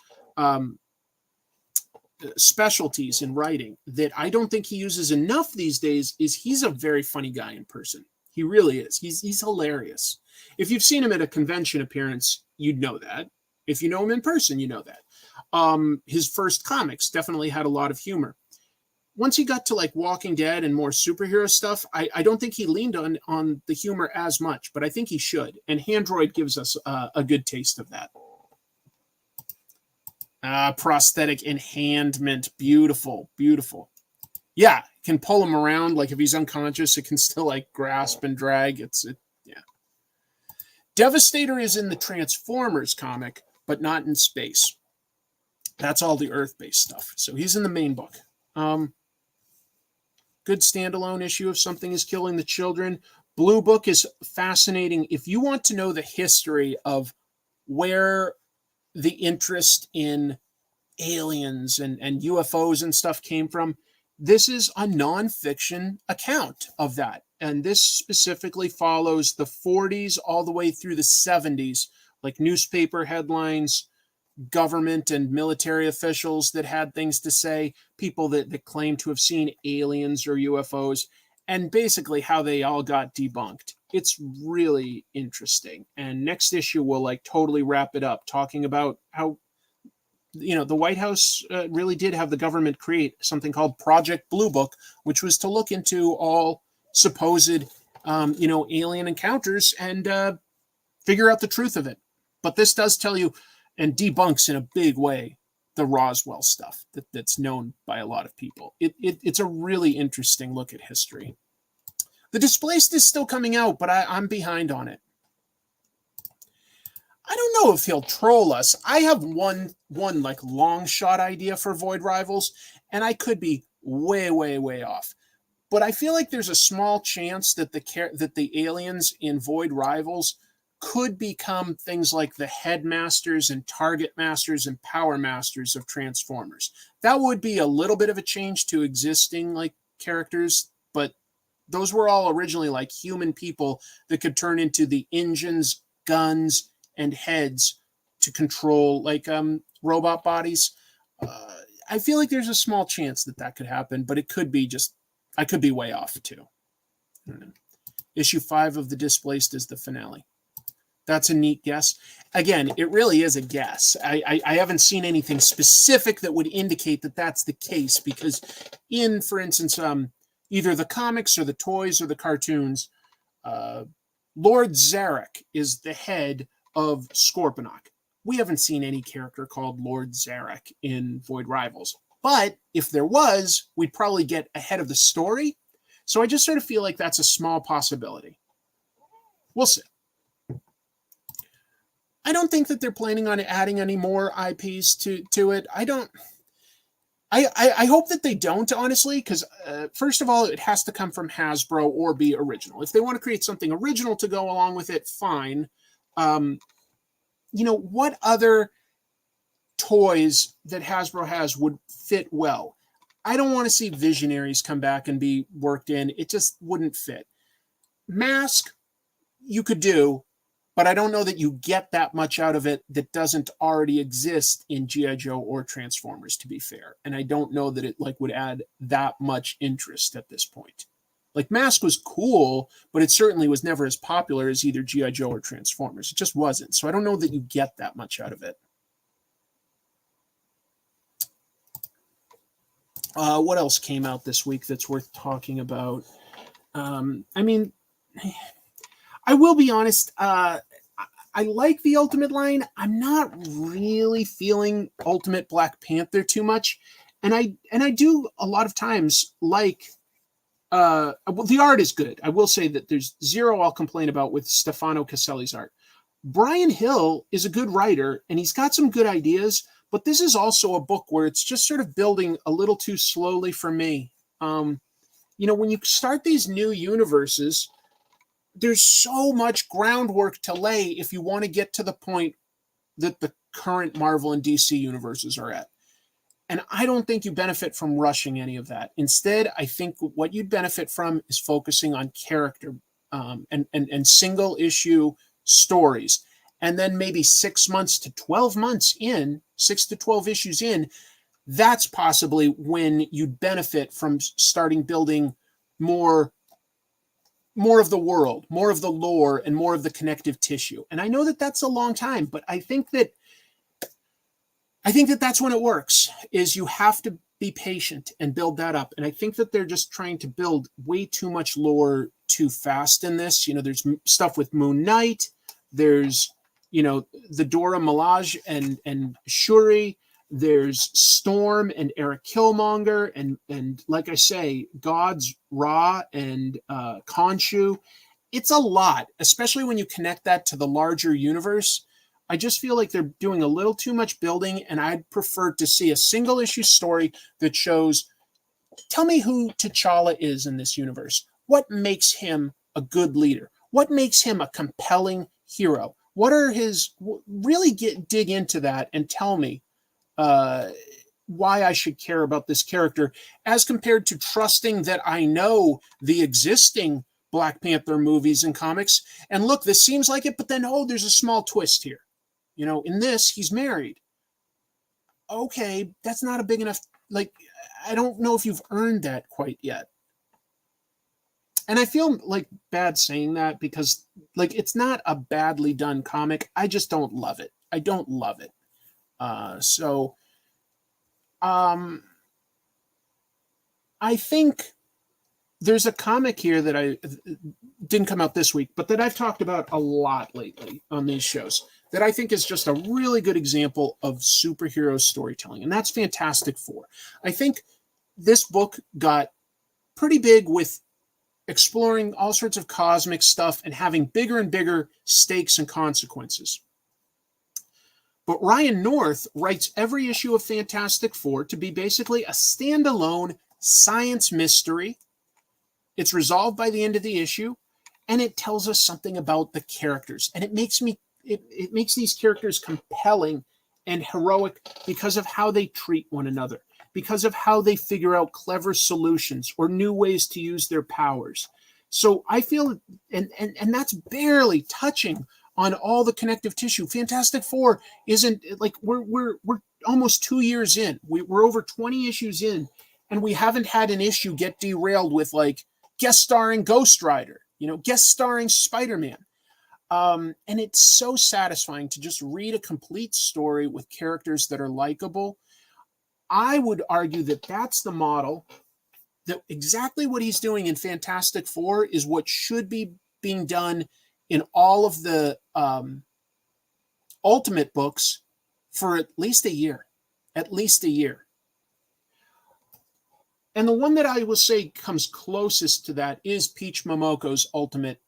specialties in writing that I don't think he uses enough these days is he's a very funny guy in person. He really is. He's hilarious. If you've seen him at a convention appearance, you'd know that. If you know him in person, you know that. His first comics definitely had a lot of humor. Once he got to like Walking Dead and more superhero stuff, I don't think he leaned on the humor as much, but I think he should. And Handroid gives us a good taste of that. Prosthetic enhancement. Beautiful, beautiful. Yeah, can pull him around. Like if he's unconscious, it can still like grasp and drag. Yeah. Devastator is in the Transformers comic, but not in space. That's all the Earth-based stuff. So he's in the main book. Good standalone issue of Something is Killing the Children. Blue Book is fascinating. If you want to know the history of where the interest in aliens and UFOs and stuff came from, this is a nonfiction account of that. And this specifically follows the 40s all the way through the 70s, like newspaper headlines, government and military officials that had things to say, people that claim to have seen aliens or UFOs, and basically how they all got debunked. It's really interesting. And next issue will like totally wrap it up, talking about how, you know, the White House really did have the government create something called Project Blue Book, which was to look into all supposed, alien encounters and figure out the truth of it. But this does tell you and debunks in a big way the Roswell stuff that's known by a lot of people. It's a really interesting look at history. The Displaced is still coming out, but I'm behind on it. I don't know if he'll troll us. I have one like long shot idea for Void Rivals, and I could be way, way, way off. But I feel like there's a small chance that the aliens in Void Rivals could become things like the Headmasters and Target Masters and Power Masters of Transformers. That would be a little bit of a change to existing like characters, but those were all originally like human people that could turn into the engines, guns, and heads to control like robot bodies. I feel like there's a small chance that could happen, but it could be I could be way off too. I don't know. Issue 5 of The Displaced is the finale. That's a neat guess. Again, it really is a guess. I haven't seen anything specific that would indicate that that's the case, because in, for instance, either the comics or the toys or the cartoons, Lord Zarek is the head of Scorponok. We haven't seen any character called Lord Zarek in Void Rivals. But if there was, we'd probably get ahead of the story. So I just sort of feel like that's a small possibility. We'll see. I don't think that they're planning on adding any more IPs to it. I hope that they don't, honestly, because first of all, it has to come from Hasbro or be original. If they want to create something original to go along with it, fine. What other toys that Hasbro has would fit well? I don't want to see Visionaries come back and be worked in. It just wouldn't fit. Mask, you could do, but I don't know that you get that much out of it that doesn't already exist in G.I. Joe or Transformers, to be fair. And I don't know that it would add that much interest at this point. Like, Mask was cool, but it certainly was never as popular as either G.I. Joe or Transformers. It just wasn't. So I don't know that you get that much out of it. What else came out this week that's worth talking about? I will be honest, I like the Ultimate line. I'm not really feeling Ultimate Black Panther too much. And I do a lot of times like, the art is good. I will say that there's zero I'll complain about with Stefano Caselli's art. Brian Hill is a good writer, and he's got some good ideas, but this is also a book where it's just sort of building a little too slowly for me. When you start these new universes, there's so much groundwork to lay if you want to get to the point that the current Marvel and DC universes are at. And I don't think you benefit from rushing any of that. Instead, I think what you'd benefit from is focusing on character and single issue stories. And then maybe 6 months to 12 months in, 6 to 12 issues in, that's possibly when you'd benefit from starting building more of the world, more of the lore, and more of the connective tissue. And I know that that's a long time, but I think that that's when it works, is you have to be patient and build that up. And I think that they're just trying to build way too much lore too fast in this. There's stuff with Moon Knight. There's, the Dora Milaje and Shuri. There's Storm and Eric Killmonger. And like I say, Gods Ra and Khonshu. It's a lot, especially when you connect that to the larger universe. I just feel like they're doing a little too much building, and I'd prefer to see a single issue story that shows, tell me who T'Challa is in this universe. What makes him a good leader? What makes him a compelling hero? What are really dig into that and tell me why I should care about this character, as compared to trusting that I know the existing Black Panther movies and comics. And look, this seems like it, but then, there's a small twist here. In this, he's married. okay, that's not a big enough, like, I don't know if you've earned that quite yet. And I feel like bad saying that because, like, it's not a badly done comic. I just don't love it. I don't love it. So I think there's a comic here that I didn't come out this week, but that I've talked about a lot lately on these shows that I think is just a really good example of superhero storytelling, and that's Fantastic Four. I think this book got pretty big with exploring all sorts of cosmic stuff and having bigger and bigger stakes and consequences. But Ryan North writes every issue of Fantastic Four to be basically a standalone science mystery. It's resolved by the end of the issue, and it tells us something about the characters. And it makes these characters compelling and heroic because of how they treat one another, because of how they figure out clever solutions or new ways to use their powers. So I feel, and that's barely touching on all the connective tissue. Fantastic Four isn't like we're almost 2 years in. We're over 20 issues in, and we haven't had an issue get derailed with like guest starring Ghost Rider, guest starring Spider-Man. And it's so satisfying to just read a complete story with characters that are likable. I would argue that that's the model, that exactly what he's doing in Fantastic Four is what should be being done in all of the Ultimate books for at least a year. At least a year. And the one that I will say comes closest to that is Peach Momoko's Ultimate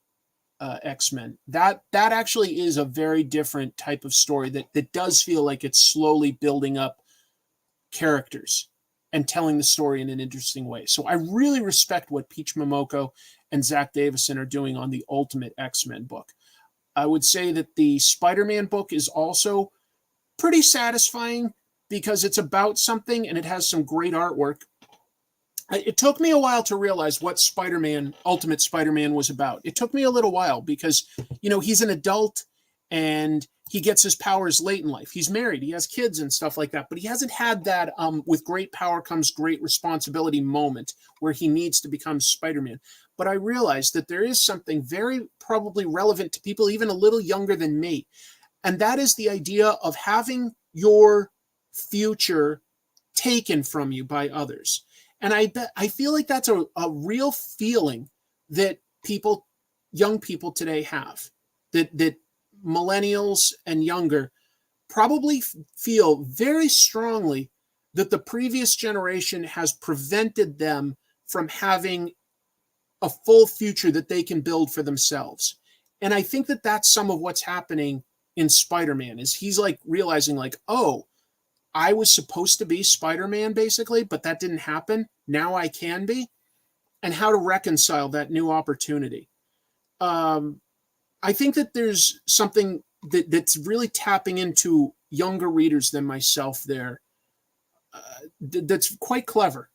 X-Men. That actually is a very different type of story that does feel like it's slowly building up characters and telling the story in an interesting way. So I really respect what Peach Momoko and Zach Davison are doing on the Ultimate X-Men book. I would say that the Spider-Man book is also pretty satisfying because it's about something and it has some great artwork. It took me a while to realize what Spider-Man, Ultimate Spider-Man, was about. It took me a little while because, he's an adult and he gets his powers late in life. He's married, he has kids and stuff like that, but he hasn't had that with great power comes great responsibility moment where he needs to become Spider-Man. But I realized that there is something very probably relevant to people even a little younger than me. And that is the idea of having your future taken from you by others. And I feel like that's a real feeling that young people today have, that millennials and younger probably feel very strongly that the previous generation has prevented them from having a full future that they can build for themselves. And I think that that's some of what's happening in Spider-Man is he's like realizing like, oh, I was supposed to be Spider-Man basically, but that didn't happen. Now I can be. And how to reconcile that new opportunity. I think that there's something that's really tapping into younger readers than myself there. That's quite clever.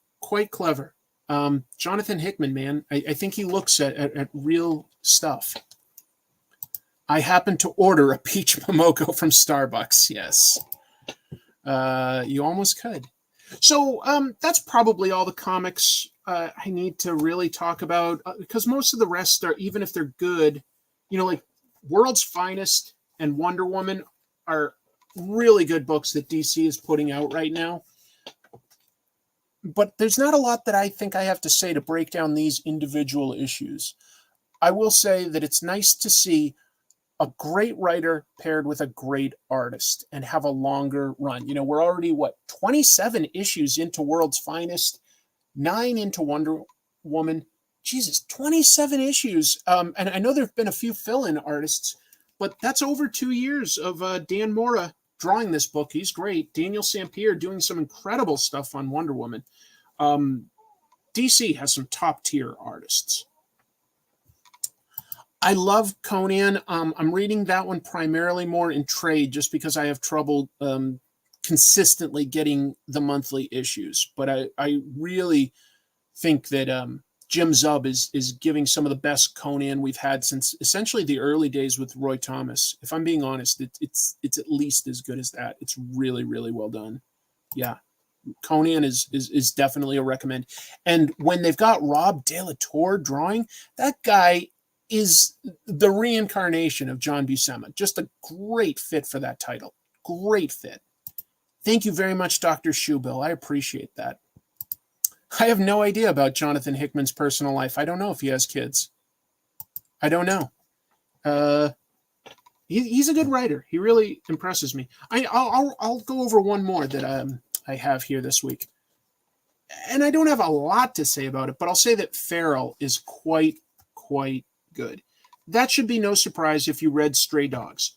Jonathan Hickman, man, I think he looks at real stuff. I happened to order a Peach Momoko from Starbucks. Yes. You almost could. So that's probably all the comics I need to really talk about because most of the rest are, even if they're good, like World's Finest and Wonder Woman are really good books that DC is putting out right now. But there's not a lot that I think I have to say to break down these individual issues. I will say that it's nice to see a great writer paired with a great artist and have a longer run. We're already, 27 issues into World's Finest, 9 into Wonder Woman. Jesus, 27 issues. And I know there have been a few fill-in artists, but that's over 2 years of Dan Mora drawing this book. He's great. Daniel Sampere doing some incredible stuff on Wonder Woman. DC has some top-tier artists. I love Conan. I'm reading that one primarily more in trade just because I have trouble consistently getting the monthly issues. But I really think that Jim Zub is giving some of the best Conan we've had since essentially the early days with Roy Thomas. If I'm being honest, it's at least as good as that. It's really, really well done. Yeah. Conan is definitely a recommend. And when they've got Rob De La Torre drawing, that guy is the reincarnation of John Buscema. Just a great fit for that title. Great fit. Thank you very much, Dr. Shoebill. I appreciate that. I have no idea about Jonathan Hickman's personal life. I don't know if he has kids. I don't know. He's a good writer. He really impresses me. I'll go over one more that I have here this week. And I don't have a lot to say about it, but I'll say that Feral is quite good. That should be no surprise if you read Stray Dogs.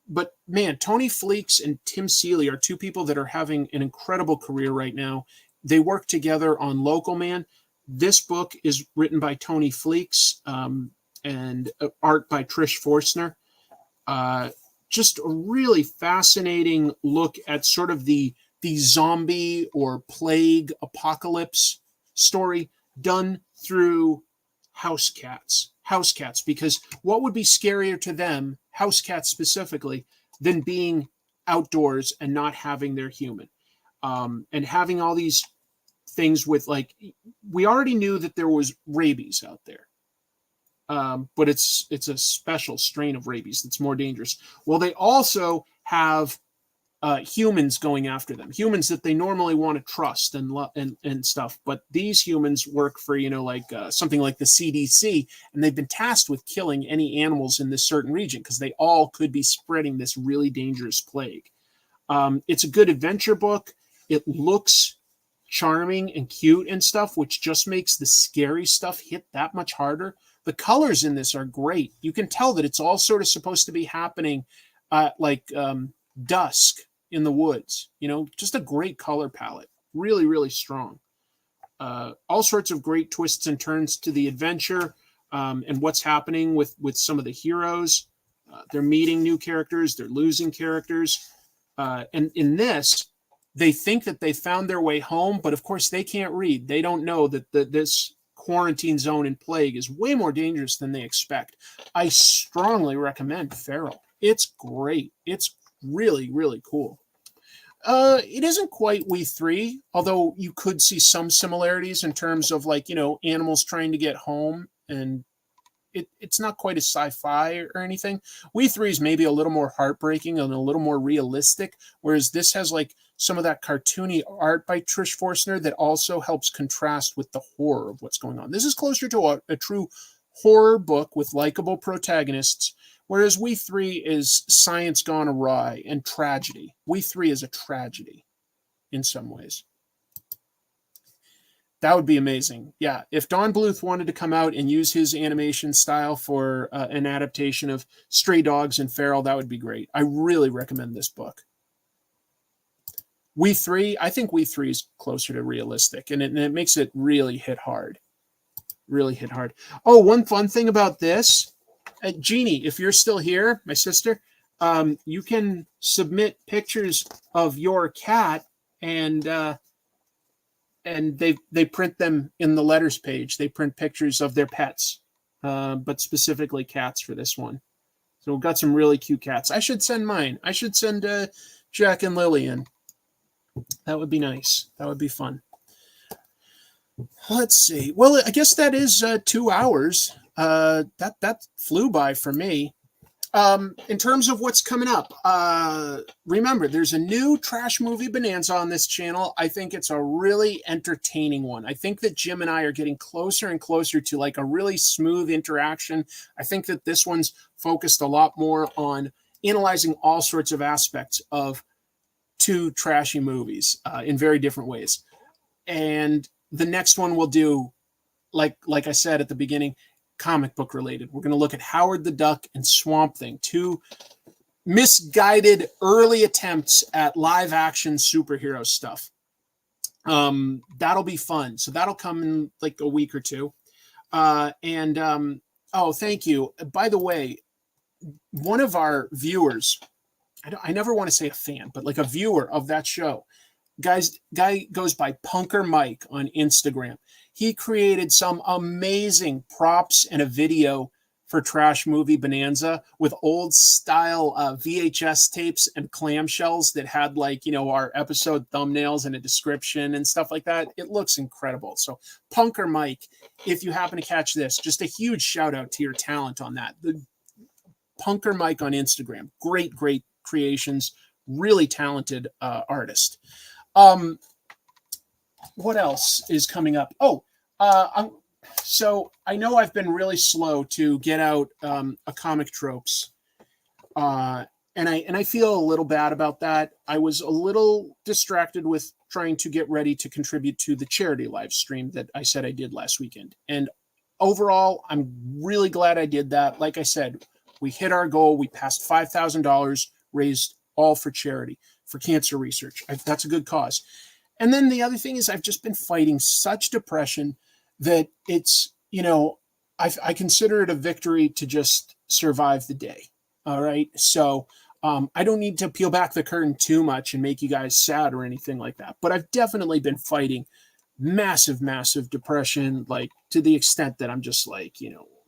But man, Tony Fleeks and Tim Seeley are two people that are having an incredible career right now. They work together on Local Man. This book is written by Tony Fleeks and art by Trish Forstner. Just a really fascinating look at sort of the zombie or plague apocalypse story done through house cats, because what would be scarier to them, house cats specifically, than being outdoors and not having their human, and having all these things with, like, we already knew that there was rabies out there, but it's a special strain of rabies that's more dangerous. Well, they also have humans going after them, humans that they normally want to trust and stuff. But these humans work for, something like the CDC, and they've been tasked with killing any animals in this certain region because they all could be spreading this really dangerous plague. It's a good adventure book. It looks charming and cute and stuff, which just makes the scary stuff hit that much harder. The colors in this are great. You can tell that it's all sort of supposed to be happening dusk in the woods, just a great color palette, really strong. All sorts of great twists and turns to the adventure, and what's happening with some of the heroes. They're meeting new characters, they're losing characters, and in this, they think that they found their way home, but of course they can't read. They don't know that this quarantine zone and plague is way more dangerous than they expect. I strongly recommend Feral. It's great. It's really cool. It isn't quite We Three, although you could see some similarities in terms of, animals trying to get home, and it's not quite as sci-fi or anything. We Three is maybe a little more heartbreaking and a little more realistic, whereas this has some of that cartoony art by Trish Forstner that also helps contrast with the horror of what's going on. This is closer to a true horror book with likable protagonists, whereas We Three is science gone awry and tragedy. We Three is a tragedy in some ways. That would be amazing. Yeah, if Don Bluth wanted to come out and use his animation style for an adaptation of Stray Dogs and Feral, that would be great. I really recommend this book. We Three, I think We Three is closer to realistic, and it makes it really hit hard. Really hit hard. Oh, one fun thing about this, Jeannie, if you're still here, my sister, you can submit pictures of your cat, and they print them in the letters page. They print pictures of their pets, but specifically cats for this one. So we've got some really cute cats. I should send mine. I should send Jack and Lillian. That would be nice. That would be fun. Let's see. Well, I guess that is 2 hours. That flew by for me. In terms of what's coming up, remember, there's a new Trash Movie Bonanza on this channel. I think it's a really entertaining one. I think that Jim and I are getting closer and closer to a really smooth interaction. I think that this one's focused a lot more on analyzing all sorts of aspects of two trashy movies in very different ways. And the next one we'll do, like I said at the beginning, comic book related. We're going to look at Howard the Duck and Swamp Thing, two misguided early attempts at live action superhero stuff. That'll be fun. So that'll come in a week or two. Oh, thank you. By the way, one of our viewers, I never want to say a fan, but a viewer of that show, guy goes by Punker Mike on Instagram. He created some amazing props and a video for Trash Movie Bonanza with old style VHS tapes and clamshells that had like, our episode thumbnails and a description and stuff like that. It looks incredible. So Punker Mike, if you happen to catch this, just a huge shout out to your talent on that. The Punker Mike on Instagram, great creations, really talented artist. What else is coming up? So I know I've been really slow to get out a Comic Tropes, and I feel a little bad about that. I was a little distracted with trying to get ready to contribute to the charity live stream that I said I did last weekend. And overall, I'm really glad I did that. Like I said, we hit our goal. We passed $5,000, raised all for charity, for cancer research. That's a good cause. And then the other thing is I've just been fighting such depression that it's, I consider it a victory to just survive the day. All right. So I don't need to peel back the curtain too much and make you guys sad or anything like that. But I've definitely been fighting massive depression, like to the extent that I'm just like,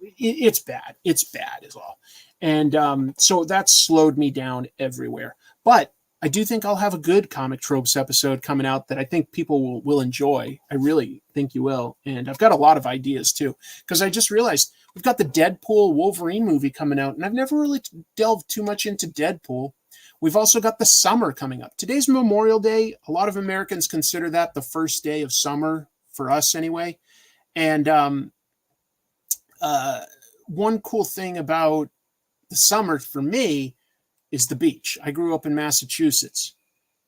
it's bad. It's bad is all. And so that's slowed me down everywhere. But I do think I'll have a good Comic Tropes episode coming out that I think people will enjoy. I really think you will. And I've got a lot of ideas too, because I just realized we've got the Deadpool Wolverine movie coming out, and I've never really delved too much into Deadpool. We've also got the summer coming up. Today's Memorial Day. A lot of Americans consider that the first day of summer, for us anyway. And one cool thing about the summer for me is the beach. I grew up in Massachusetts.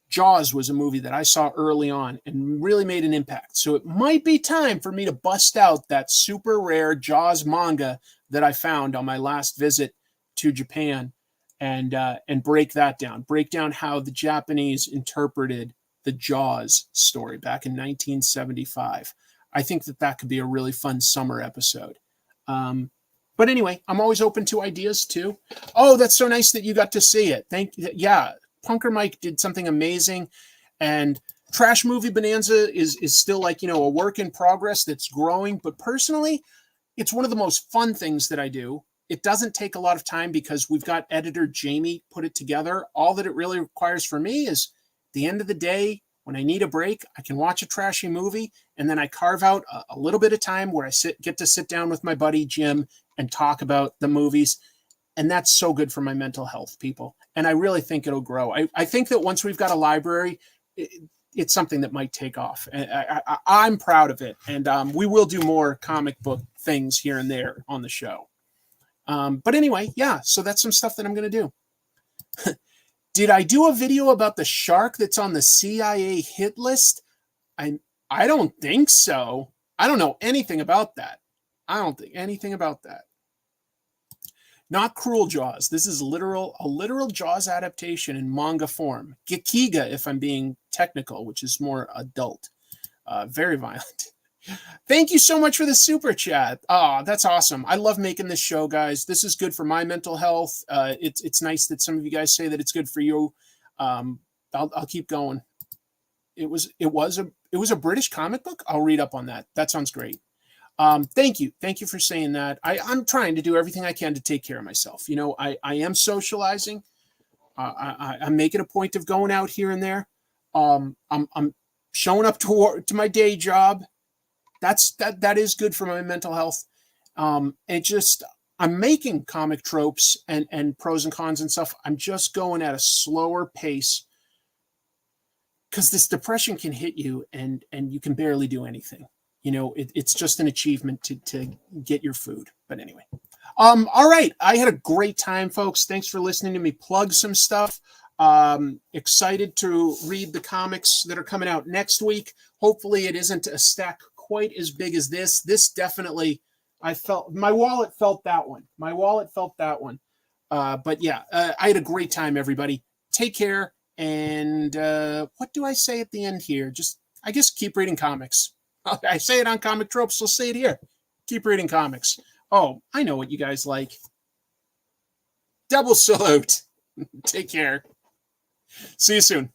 Jaws was a movie that I saw early on and really made an impact. So it might be time for me to bust out that super rare Jaws manga that I found on my last visit to Japan and break that down. Break down how the Japanese interpreted the Jaws story back in 1975. I think that could be a really fun summer episode. But anyway, I'm always open to ideas too. Oh, that's so nice that you got to see it. Thank you. Yeah, Punker Mike did something amazing. And Trash Movie Bonanza is still like, a work in progress that's growing. But personally, it's one of the most fun things that I do. It doesn't take a lot of time because we've got editor Jamie put it together. All that it really requires for me is at the end of the day, when I need a break, I can watch a trashy movie, and then I carve out a little bit of time where I get to sit down with my buddy Jim and talk about the movies. And that's so good for my mental health, people. And I really think it'll grow. I think that once we've got a library, it's something that might take off. And I'm proud of it. And we will do more comic book things here and there on the show. But anyway, yeah, so that's some stuff that I'm going to do. Did I do a video about the shark that's on the CIA hit list? I don't think so. I don't know anything about that. I don't think anything about that. Not Cruel Jaws. This is a literal Jaws adaptation in manga form. Gekiga, if I'm being technical, which is more adult. Very violent. Thank you so much for the super chat. Oh, that's awesome. I love making this show, guys. This is good for my mental health. It's nice that some of you guys say that it's good for you. I'll keep going. It was a British comic book. I'll read up on that. That sounds great. Thank you for saying that. I'm trying to do everything I can to take care of myself. I am socializing. I'm making a point of going out here and there. I'm showing up to my day job. That is good for my mental health. I'm making comic tropes and pros and cons and stuff. I'm just going at a slower pace because this depression can hit you and you can barely do anything. It's just an achievement to get your food. But anyway, all right. I had a great time, folks. Thanks for listening to me plug some stuff. Excited to read the comics that are coming out next week. Hopefully it isn't a stack quite as big as this. This definitely, my wallet felt that one. But yeah, I had a great time, everybody. Take care. And what do I say at the end here? I guess keep reading comics. I say it on Comic Tropes, so I'll say it here. Keep reading comics. Oh, I know what you guys like. Double salute. Take care. See you soon.